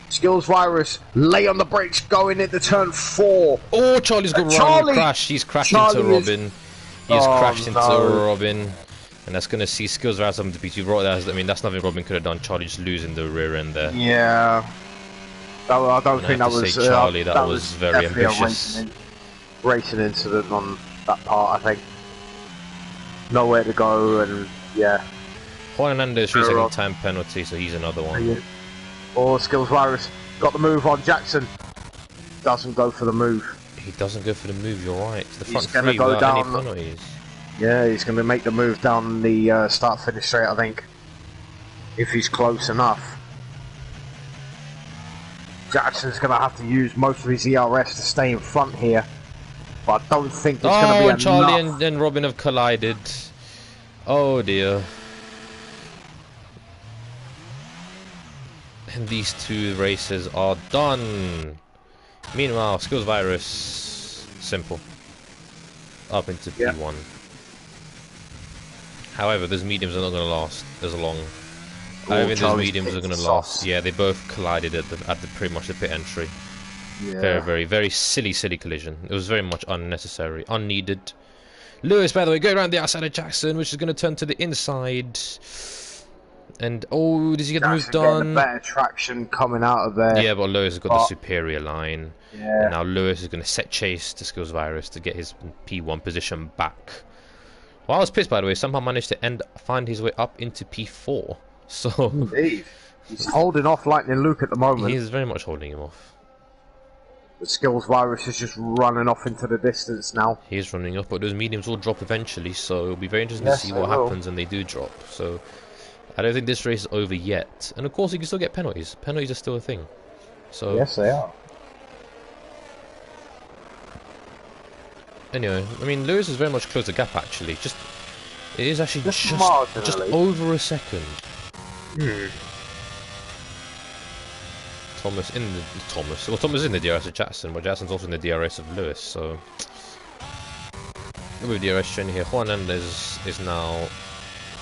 Skills Virus lay on the brakes going into turn 4. Oh, Charlie's got wrong crash. He's crashed into Robin. He's crashed into Robin. And that's going to see Skills Virus having to beat you. I mean, that's nothing Robin could have done. Charlie just losing the rear end there. Yeah. I don't think that was... Charlie, that was very ambitious. Racing incident on that part, I think. Nowhere to go, and yeah. Juan Hernandez 3-second time penalty, so he's another one. Oh, Skills Virus got the move on Jackson. Doesn't go for the move. He doesn't go for the move, you're right. The front he's going to go down. Any penalties. Yeah, he's going to make the move down the start-finish straight, I think. If he's close enough. Jackson's going to have to use most of his ERS to stay in front here. But I don't think it's going to be enough. Charlie and Robin have collided. Oh dear. And these two races are done. Meanwhile, Skills Virus, simple. Up into P1. However, those mediums are not going to last as long. I don't think those mediums are going to last. Yeah, they both collided at the pretty much the pit entry. Yeah. Very silly collision. It was very much unnecessary, unneeded. Lewis, by the way, go around the outside of Jackson, which is going to turn to the inside. And oh, does he get the move done? Better traction coming out of there. Yeah, but Lewis has got the superior line. Yeah. And now Lewis is going to set chase to Skills Virus to get his P1 position back. While I was pissed, by the way, somehow managed to find his way up into P4. So indeed, he's holding off Lightning Luke at the moment. He is very much holding him off. The Skills Virus is just running off into the distance now. He is running off, but those mediums will drop eventually, so it'll be very interesting to see what happens when they do drop. So I don't think this race is over yet. And of course, you can still get penalties. Penalties are still a thing. So yes, they are. Anyway, I mean, Lewis is very much closed the gap actually. It is actually just over a second. Thomas is in the DRS of Jackson, but Jackson's also in the DRS of Lewis, so with DRS chain here, Juan Hernandez is now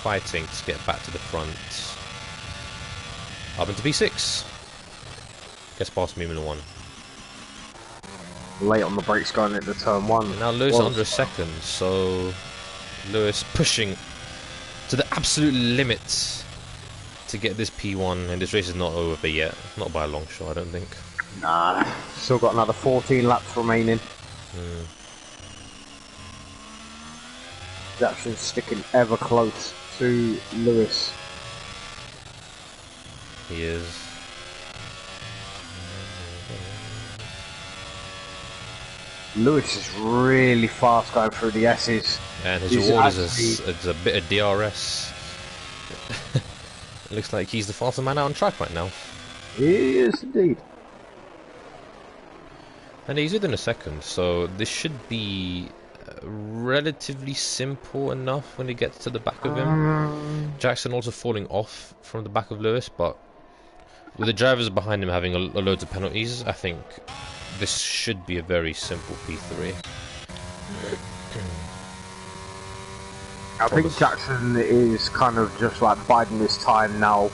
fighting to get back to the front. Up into P6. Gets past me in 1. Late on the brakes going into turn 1. And now Lewis under a second, so Lewis pushing to the absolute limit to get this P1, and this race is not over yet. Not by a long shot, I don't think. Nah, still got another 14 laps remaining. Jackson's sticking ever close to Lewis. He is. Lewis is really fast going through the S's. And his reward is a bit of DRS. It looks like he's the fastest man out on track right now. He is indeed. And he's within a second, so this should be relatively simple enough when he gets to the back of him. Jackson also falling off from the back of Lewis, but with the drivers behind him having a loads of penalties, I think this should be a very simple P3. I think Jackson is kind of just like biding his time now,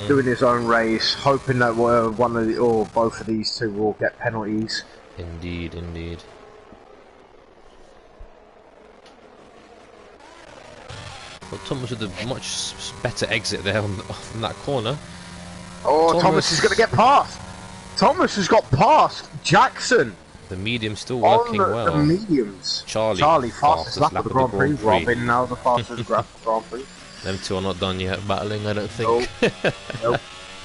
doing his own race, hoping that one of the, or both of these two will get penalties. Indeed. Well, Thomas with a much better exit there from that corner. Oh, Thomas is going to get past. Thomas has got past Jackson. The medium's still working well. The mediums. Charlie fastest lap of the Grand Prix. Robin now the fastest Grand Prix. Them two are not done yet battling, I don't think. Nope,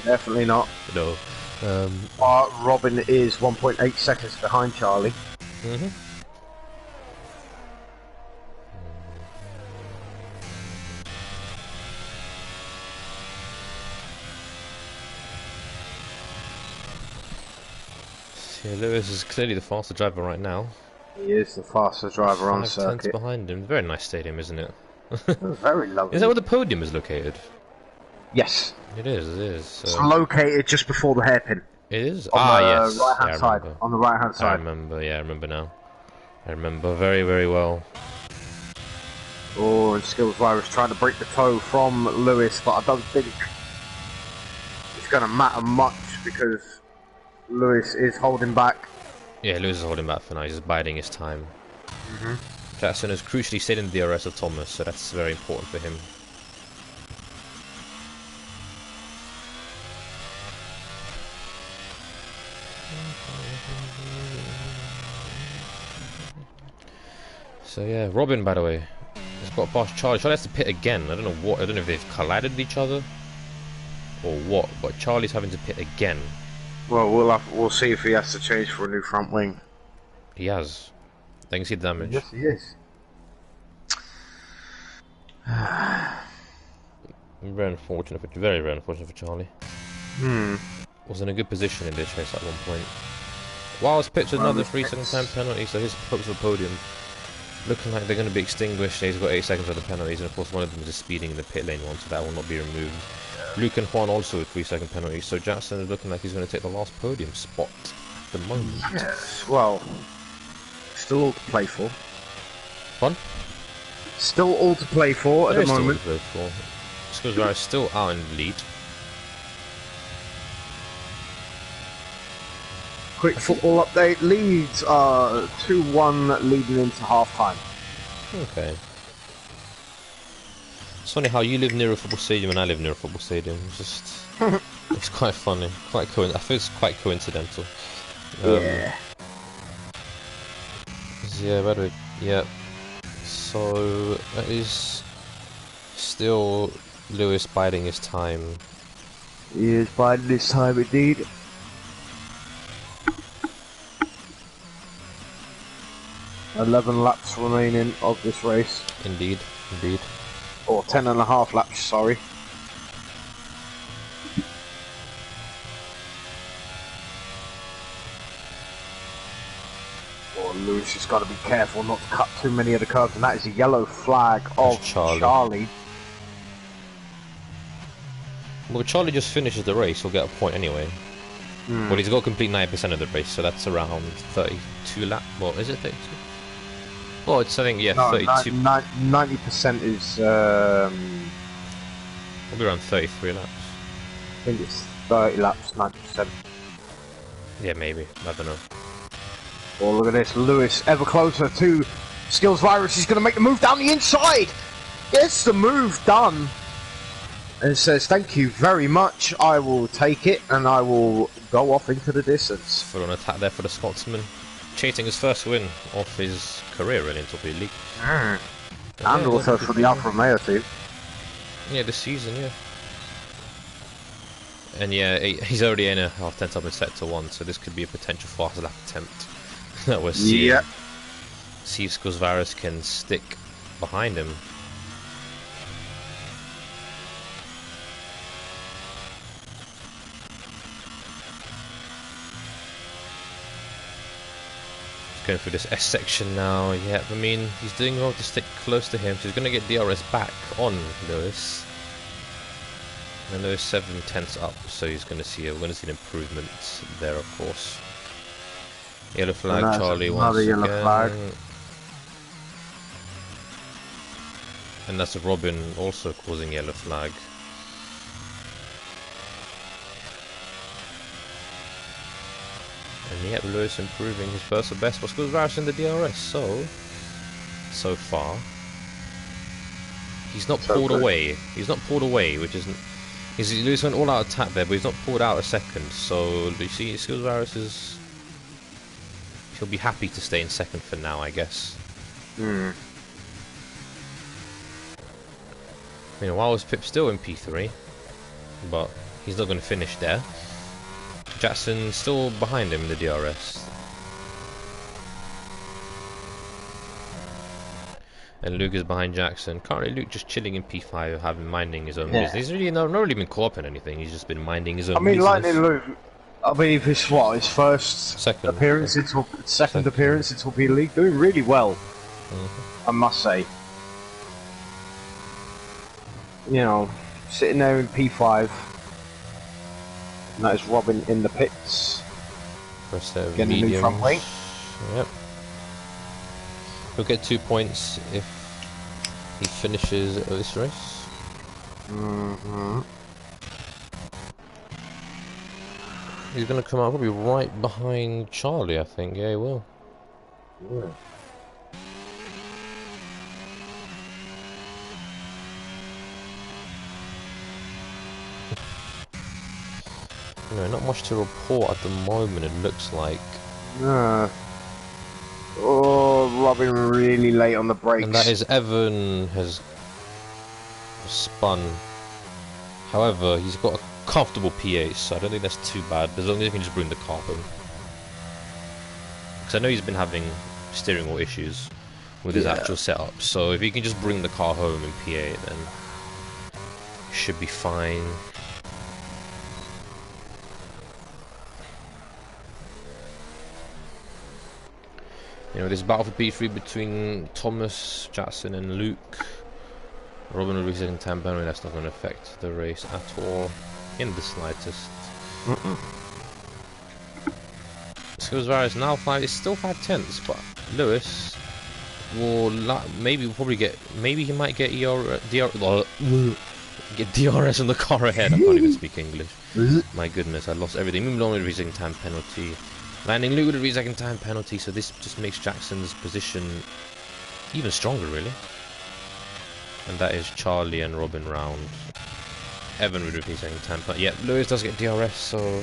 definitely not. No. Robin is 1.8 seconds behind Charlie. Yeah, Lewis is clearly the faster driver right now. He is the fastest driver on circuit. 5 tenths behind him. Very nice stadium, isn't it? Very lovely. Is that where the podium is located? Yes. It is. It's located just before the hairpin. It is? On the Yes. right-hand Yeah, I side. remember. On the right-hand I side. remember, yeah, I remember now. I remember very, very well. Oh, and Skills Virus trying to break the toe from Lewis, but I don't think it's going to matter much because Lewis is holding back. Yeah, Lewis is holding back for now, he's just biding his time. Jackson has crucially stayed in the DRS of Thomas, so that's very important for him. So yeah, Robin, by the way, has got past Charlie. Charlie has to pit again. I don't know if they've collided with each other or what, but Charlie's having to pit again. Well, we'll see if he has to change for a new front wing. He has. They can see the damage. Yes, he is. Very unfortunate for Charlie. Was in a good position in this race at one point. Wiles pits with another 3-second time penalty, so his hopes for podium looking like they're going to be extinguished. He's got 8 seconds of the penalties, and of course one of them is just speeding in the pit lane one, so that will not be removed. Luke and Juan also with 3-second penalties, so Jackson is looking like he's going to take the last podium spot at the moment. Yes, well, still all to play for. Fun? Still all to play for at the moment. Skills still out in the lead. Quick football update. Leeds are 2-1 leading into half time. Okay. It's funny how you live near a football stadium and I live near a football stadium. It's quite funny. I feel it's quite coincidental. Yeah. Yeah, by the way, yeah. So that is still Lewis biding his time. He is biding his time indeed. "11 laps remaining of this race." Indeed. Or 10.5 laps, sorry. Oh, Lewis has got to be careful not to cut too many of the curves, and that is a yellow flag of Charlie. Well, Charlie just finishes the race, he'll get a point anyway. Well, he's got to complete 90% of the race, so that's around 32 laps. Well, is it 32? Well, it's, I think, yeah, No, 32. 90% is, We'll be around 33 laps. I think it's 30 laps, 90%. Yeah, maybe. I don't know. Oh, look at this. Lewis ever closer to Skills Virus. He's going to make the move down the inside. Gets the move done. And says, "Thank you very much. I will take it, and I will go off into the distance." Full on attack there for the Scotsman. Chasing his first win of his career, really, in Torpedo League. And also for the Alfa Romeo team. Yeah, this season, yeah. And yeah, he's already in a half-10 up in Sector 1, so this could be a potential fast lap attempt that we're seeing. Yeah. See if Skuzvaris can stick behind him. Going through this S section now. Yeah, I mean, he's doing well to stick close to him, so he's going to get DRS back on Lewis. And Lewis 7/10 up, so he's going to see we're going to see an improvement there, of course. Yellow flag, Nice. Charlie once Another yellow again. flag. And that's Robin also causing yellow flag. And yet Lewis improving his personal best, but Skuzvaris in the DRS, so far. He's not pulled away. He's not pulled away, which isn't... Lewis went all out attack there, but he's not pulled out a second, so you see Skuzvaris is... He'll be happy to stay in second for now, I guess. Meanwhile, was Pip still in P3, but he's not going to finish there. Jackson still behind him in the DRS. And Luke is behind Jackson. Currently Luke just chilling in P5, minding his own business. He's really not really been caught up in anything, he's just been minding his own business. Lightning Luke, I believe his his first Second appearance in appearance in Torpedo League, doing really well. I must say. You know, sitting there in P5. And that is Robin in the pits. First set of Getting a new mediums. front wing. Yep. He'll get 2 points if he finishes this race. He's going to come out probably right behind Charlie, I think. Yeah, he will. Yeah. No, not much to report at the moment, it looks like. Oh, Robin really late on the brakes. And that is Evan has spun. However, he's got a comfortable P8, so I don't think that's too bad, as long as he can just bring the car home. Because I know he's been having steering wheel issues with his actual setup, so if he can just bring the car home in P8, then he should be fine. You know, this battle for P3 between Thomas, Jackson and Luke. Robin will be second time penalty, that's not going to affect the race at all, in the slightest. Skillsvar is now 5, it's still 5/10, but Lewis will maybe he might get get DRS on the car ahead. I can't even speak English. My goodness, I lost everything. Moving on with a second time penalty. Landing Luke with a second time penalty, so this just makes Jackson's position even stronger, really. And that is Charlie and Robin round. Evan would repeat second time, but yeah, Lewis does get DRS, so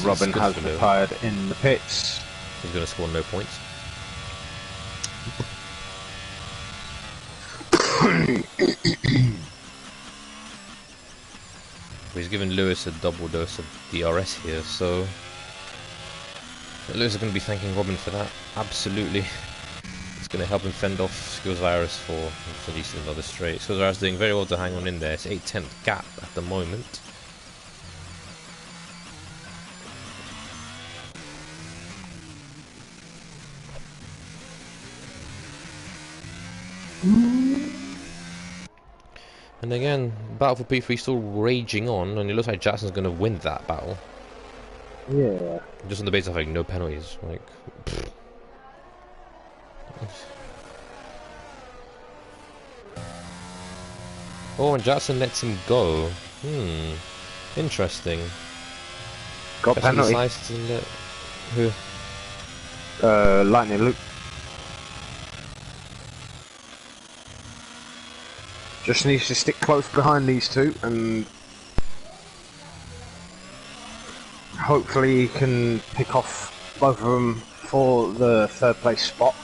Robin has retired in the pits. He's going to score no points. He's given Lewis a double dose of DRS here, so Lewis is going to be thanking Robin for that. Absolutely. It's going to help him fend off Skillsvirus for at least another straight. Skillsvirus doing very well to hang on in there. It's 8/10 gap at the moment. And again, battle for P3 still raging on, and it looks like Jackson's going to win that battle. Yeah. Just on the basis of having no penalties, like. Pfft. Oh, and Jackson lets him go. Interesting. Got penalty. Who? Lightning Luke. Just needs to stick close behind these two and hopefully he can pick off both of them for the third place spot.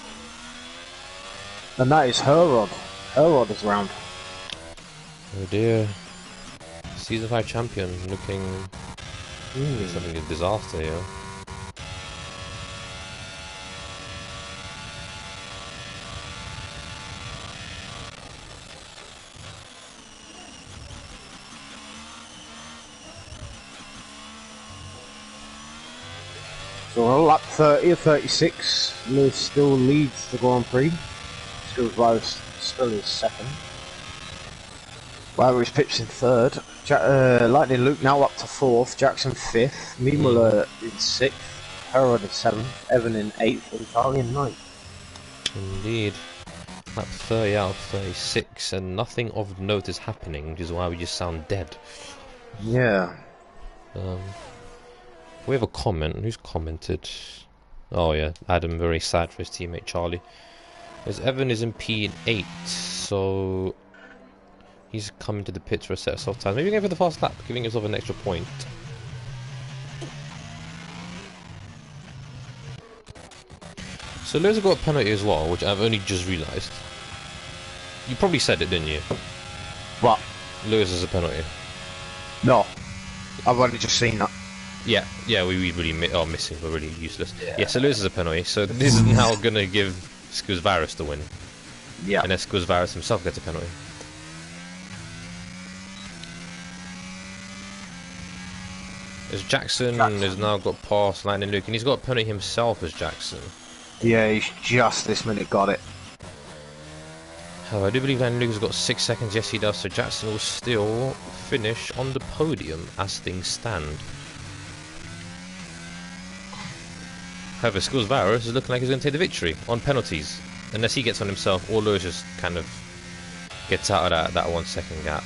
And that is Herod. Herod is round. Oh dear. Season 5 champion looking something a disaster here. So on lap 30 or 36, Lewis still leads the Grand Prix. Skillsvirus still is second. Wildberry's pitched in third. Lightning Luke now up to fourth. Jackson fifth. Mimula in sixth. Herod in seventh. Evan in eighth. And Charlie in ninth. Indeed. Lap 30 out of 36, and nothing of note is happening, which is why we just sound dead. Yeah. We have a comment. Who's commented? Oh yeah, Adam, very sad for his teammate Charlie. As Evan is in P8, so he's coming to the pits for a set of soft tires. Maybe going for the fast lap, giving himself an extra point. So Lewis got a penalty as well, which I've only just realised. You probably said it, didn't you? What? Lewis has a penalty. No. I've only just seen that. Yeah, we really are missing, but really useless. Yeah, so Lewis has a penalty, so this is now going to give Skillsvirus the win. Yeah. And then Skillsvirus himself gets a penalty. As Jackson has now got past Lightning Luke, and he's got a penalty himself as Jackson. Yeah, he's just this minute got it. However, I do believe Landon Lucas got 6 seconds. Yes, he does. So Jackson will still finish on the podium as things stand. However, Skills Varus is looking like he's going to take the victory on penalties. Unless he gets on himself, or Lewis just kind of gets out of that 1 second gap.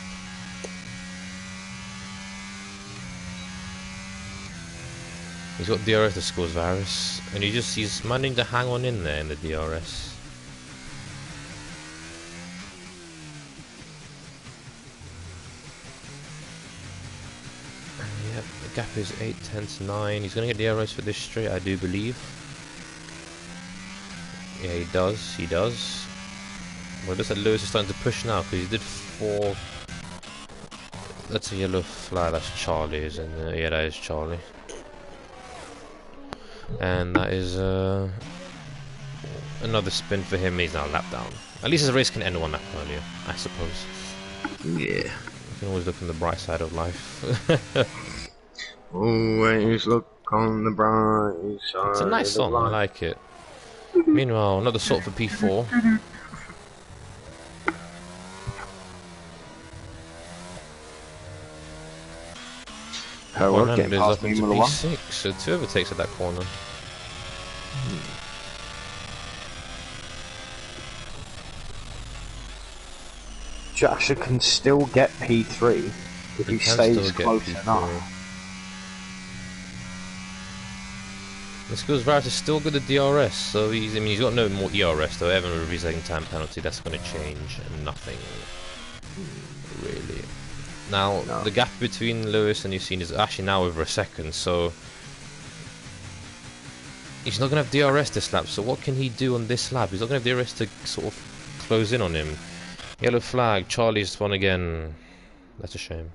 He's got DRS to Skills Varus, and he's managing to hang on in there in the DRS. Yep, the gap is 8 tenths 9. He's going to get DRS for this straight, I do believe. Yeah, he does. He does. Well, it looks like Lewis is starting to push now because he did 4. That's a yellow flag. That's Charlie, isn't it? Yeah, that is Charlie. And that is another spin for him. He's now lap down. At least his race can end 1 lap earlier, I suppose. Yeah. You can always look on the bright side of life. Always look on the bright side. It's a nice song. I like it. Meanwhile, another sort for P4. Harold getting past up into P6, so 2 overtakes at that corner. Jackson can still get P3 if he stays close enough. The Skills Varus is still good at DRS, so he's got no more ERS though. Evan with his second time penalty, that's going to change nothing, really. Now the gap between Lewis and Yassine is actually now over a second, so he's not going to have DRS this lap. So what can he do on this lap? He's not going to have DRS to sort of close in on him. Yellow flag. Charlie's won again. That's a shame.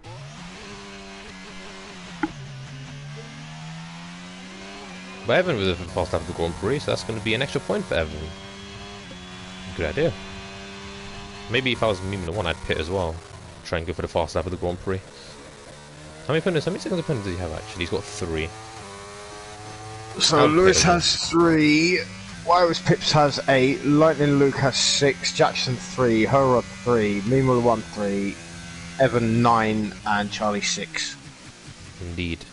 But Evan with a fast lap of the Grand Prix, so that's going to be an extra point for Evan. Good idea. Maybe if I was Mimula 1, I'd pit as well. Try and go for the fast lap of the Grand Prix. How many seconds of penalty does he have actually? He's got 3. So Lewis has 3, Wires Pips has 8, Lightning Luke has 6, Jackson 3, Herod 3, Mimula 1 3, Evan 9, and Charlie 6. Indeed.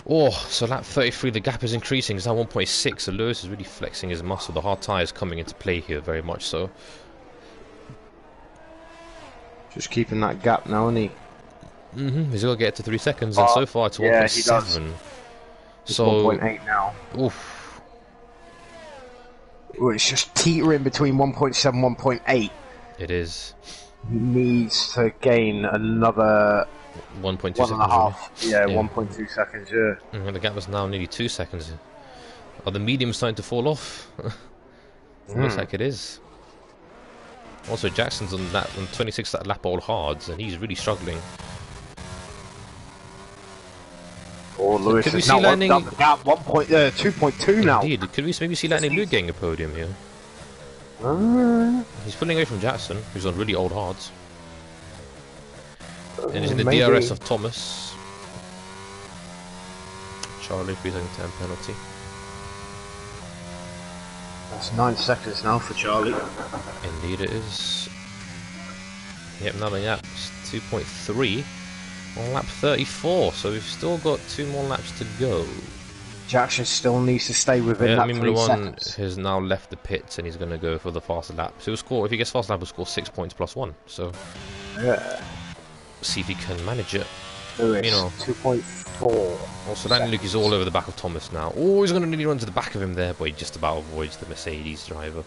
Oh, so lap 33, the gap is increasing. It's now 1.6, so Lewis is really flexing his muscle. The hard tyres coming into play here, very much so. Just keeping that gap now, isn't he? He's got to get to 3 seconds, and so far it's 1.7. So 1.8 now. Oof. Well, it's just teetering between 1.7 1.8. It is. He needs to gain another 1.2 seconds. Yeah, 1.2 seconds, yeah. And the gap is now nearly 2 seconds. Are the mediums starting to fall off? Looks like it is. Also, Jackson's on 26 that lap all hards, and he's really struggling. Oh, so Lewis is now the gap 2.2 now. Indeed, could we maybe see Lightning Luke getting a podium here? He's pulling away from Jackson, who's on really old hards. And he's in the DRS of Thomas. Charlie, 3 penalty. That's 9 seconds now for Charlie. Indeed it is. Yep, another lap. 2.3 on lap 34, so we've still got 2 more laps to go. Jackson still needs to stay within that 3 seconds. Has now left the pits and he's going to go for the faster lap. So he'll score, if he gets faster lap, he'll score 6 points plus 1. So yeah, see if he can manage it. Lewis, 2.4. Also, Lightning Luke is all over the back of Thomas now. Oh, he's going to nearly run to the back of him there, but he just about avoids the Mercedes driver.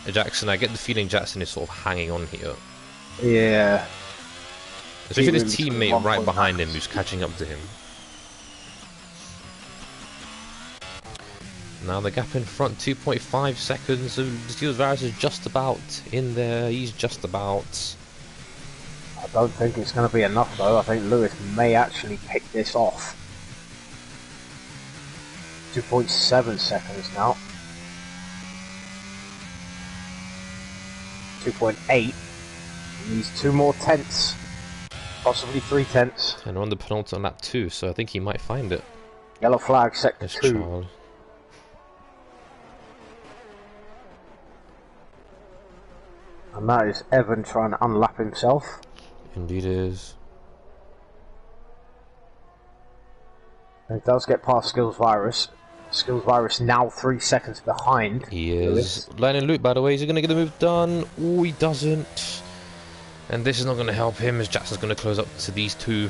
Jackson, I get the feeling Jackson is sort of hanging on here. Yeah. Especially his teammate right behind him who's catching up to him. Now the gap in front, 2.5 seconds. So Skills Varus is just about in there. He's just about. I don't think it's going to be enough though. I think Lewis may actually pick this off. 2.7 seconds now. 2.8. He needs 2 more tenths. Possibly 3 tenths. And we're on the penultimate lap 2, so I think he might find it. Yellow flag, sector 2. Charles. And that is Evan trying to unlap himself. Indeed is. And it does get past Skills Virus. Skills Virus now 3 seconds behind. He is. Lightning Luke, by the way, is he going to get the move done? Oh, he doesn't. And this is not going to help him as Jackson's going to close up to these two.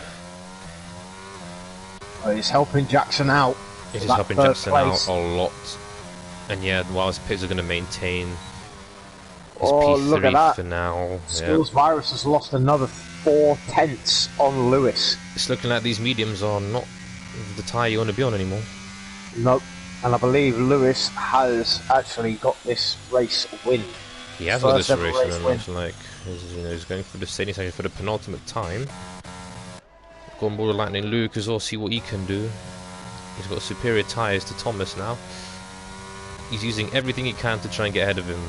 Well, he's helping Jackson out. It is helping Jackson out a lot. And yeah, whilst Pips are going to maintain his P3 look at that. for now. Skills Virus has lost another 4/10 on Lewis. It's looking like these mediums are not the tyre you want to be on anymore. Nope. And I believe Lewis has actually got this race win. He has got this First race ever and race it looks like he's going for the stadium section for the penultimate time. Go on board with Lightning Luke as well, see what he can do. He's got superior tyres to Thomas now. He's using everything he can to try and get ahead of him.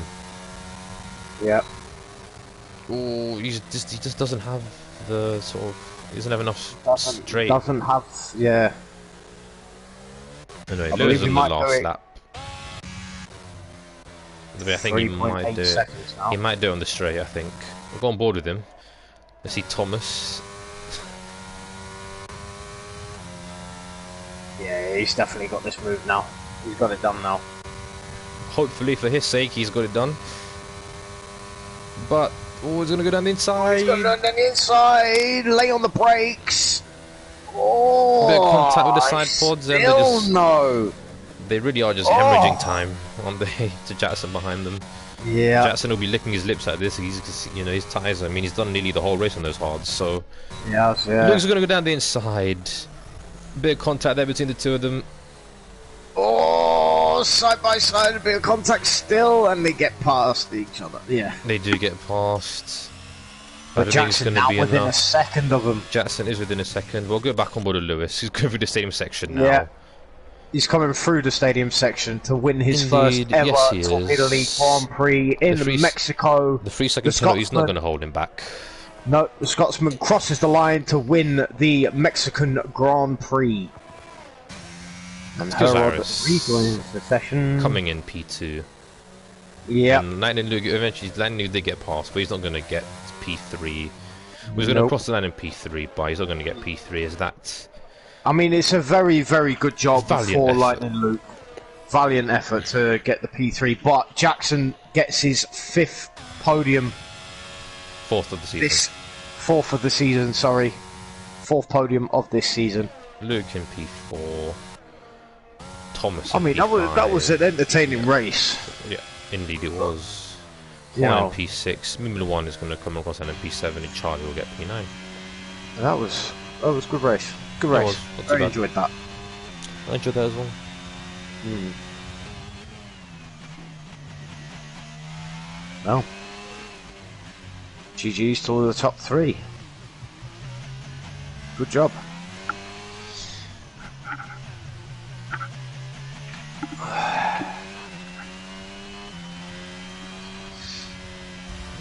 Yep. Oh, he just doesn't have the sort of... He doesn't have enough straight. Doesn't have... Yeah. Anyway, I Lewis believe on he the might do last it. lap. I think he might do it. seconds now. He might do it on the straight, I think. We'll go on board with him. Let's see Thomas. Yeah, he's definitely got this move now. He's got it done now. Hopefully for his sake he's got it done. But, oh, he's going to go down the inside. He's got it done on the inside. Lay on the brakes. Oh, Bit of contact with the side pods and still no. they really are just hemorrhaging time on the to Jackson behind them. Yeah. Jackson will be licking his lips at this. He's, you know, his tyres. I mean, he's done nearly the whole race on those hards. So, Yes, yeah. Luke's going to go down the inside. Bit of contact there between the two of them. Oh, side by side, a bit of contact still, and they get past each other. Yeah. They do get past. But Jackson now within a second of them. Jackson is within a second. We'll go back on board with Lewis. He's going through the stadium section now. Yeah. He's coming through the stadium section to win his Indeed, first ever yes, he Torpedo is. League Grand Prix in Mexico. The 3-second penalty's not going to hold him back. No, the Scotsman crosses the line to win the Mexican Grand Prix. And Herod rejoins the session. Coming in P2. Yeah. And Lightning Luke, eventually Lightning Luke did get past, but he's not going to get P3. He was going to cross the line in P3, but he's not going to get P3 as that. I mean, it's a very, very good job for effort. Lightning Luke. Valiant effort to get the P3, but Jackson gets his 5th podium. 4th of the season. 4th of the season, sorry. 4th podium of this season. Luke in P4. Thomas I in mean, P5. that was an entertaining race. Yeah, indeed it was. Yeah. Juan in P6. Mimula 1 is going to come across and in P7, and Charlie will get P9. That was a good race. Good That race. was, not too Very bad. enjoyed that. I enjoyed that as well. Well, GG's to the top 3. Good job.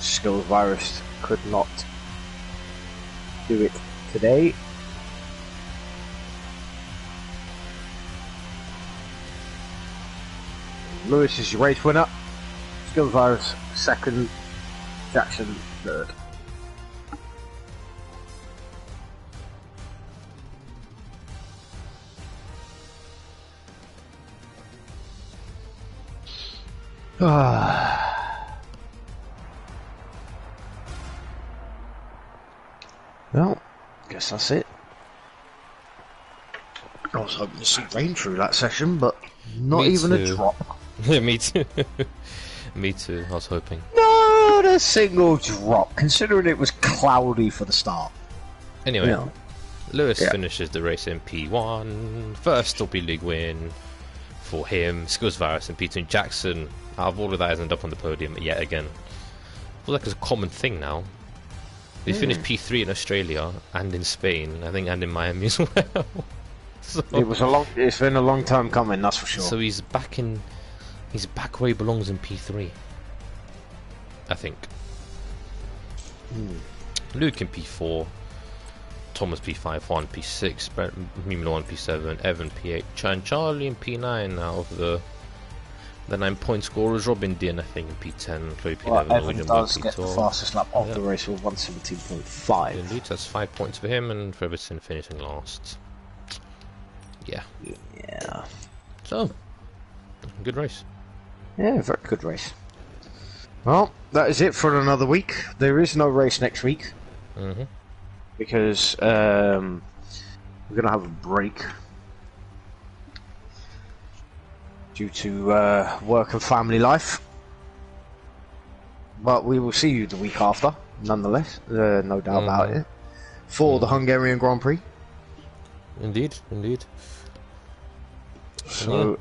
Skills Virus could not do it today. Lewis is your race winner. Skills Virus second. Jackson third. Well, guess that's it. I was hoping to see rain through that session, but not Me even too. a drop. Yeah, me too. Me too, I was hoping. Not a single drop, considering it was cloudy for the start. Anyway, Yeah. Lewis Yeah. finishes the race in P1. First Torpedo League win for him. Skills Virus and P2. Jackson, out of all of that, has ended up on the podium yet again. Feels like it's a common thing now. They finished P3 in Australia and in Spain, I think, and in Miami as well. So, It's been a long time coming, that's for sure. so he's back where he belongs in P3. I think. Luke in P4. Thomas P5, Juan P6, Mimula 1 P7, Evan P8, and Charlie in P9 out of the The 9-point scorers: Robin Dean, I think, in P10, Chloe P11, Well, Evan Norwegian does Boy get the P12. fastest lap of Yeah. the race with 1:17.5. Indeed, that's 5 points for him, and Ferguson finishing last. Yeah. Yeah. So, good race. Yeah, very good race. Well, that is it for another week. There is no race next week because we're going to have a break due to work and family life. But we will see you the week after, nonetheless, no doubt about it, for the Hungarian Grand Prix. Indeed, indeed. So,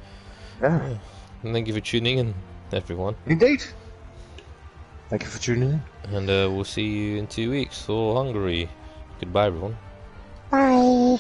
yeah. And thank you for tuning in, everyone. Indeed. Thank you for tuning in. And we'll see you in 2 weeks for Hungary. Goodbye, everyone. Bye.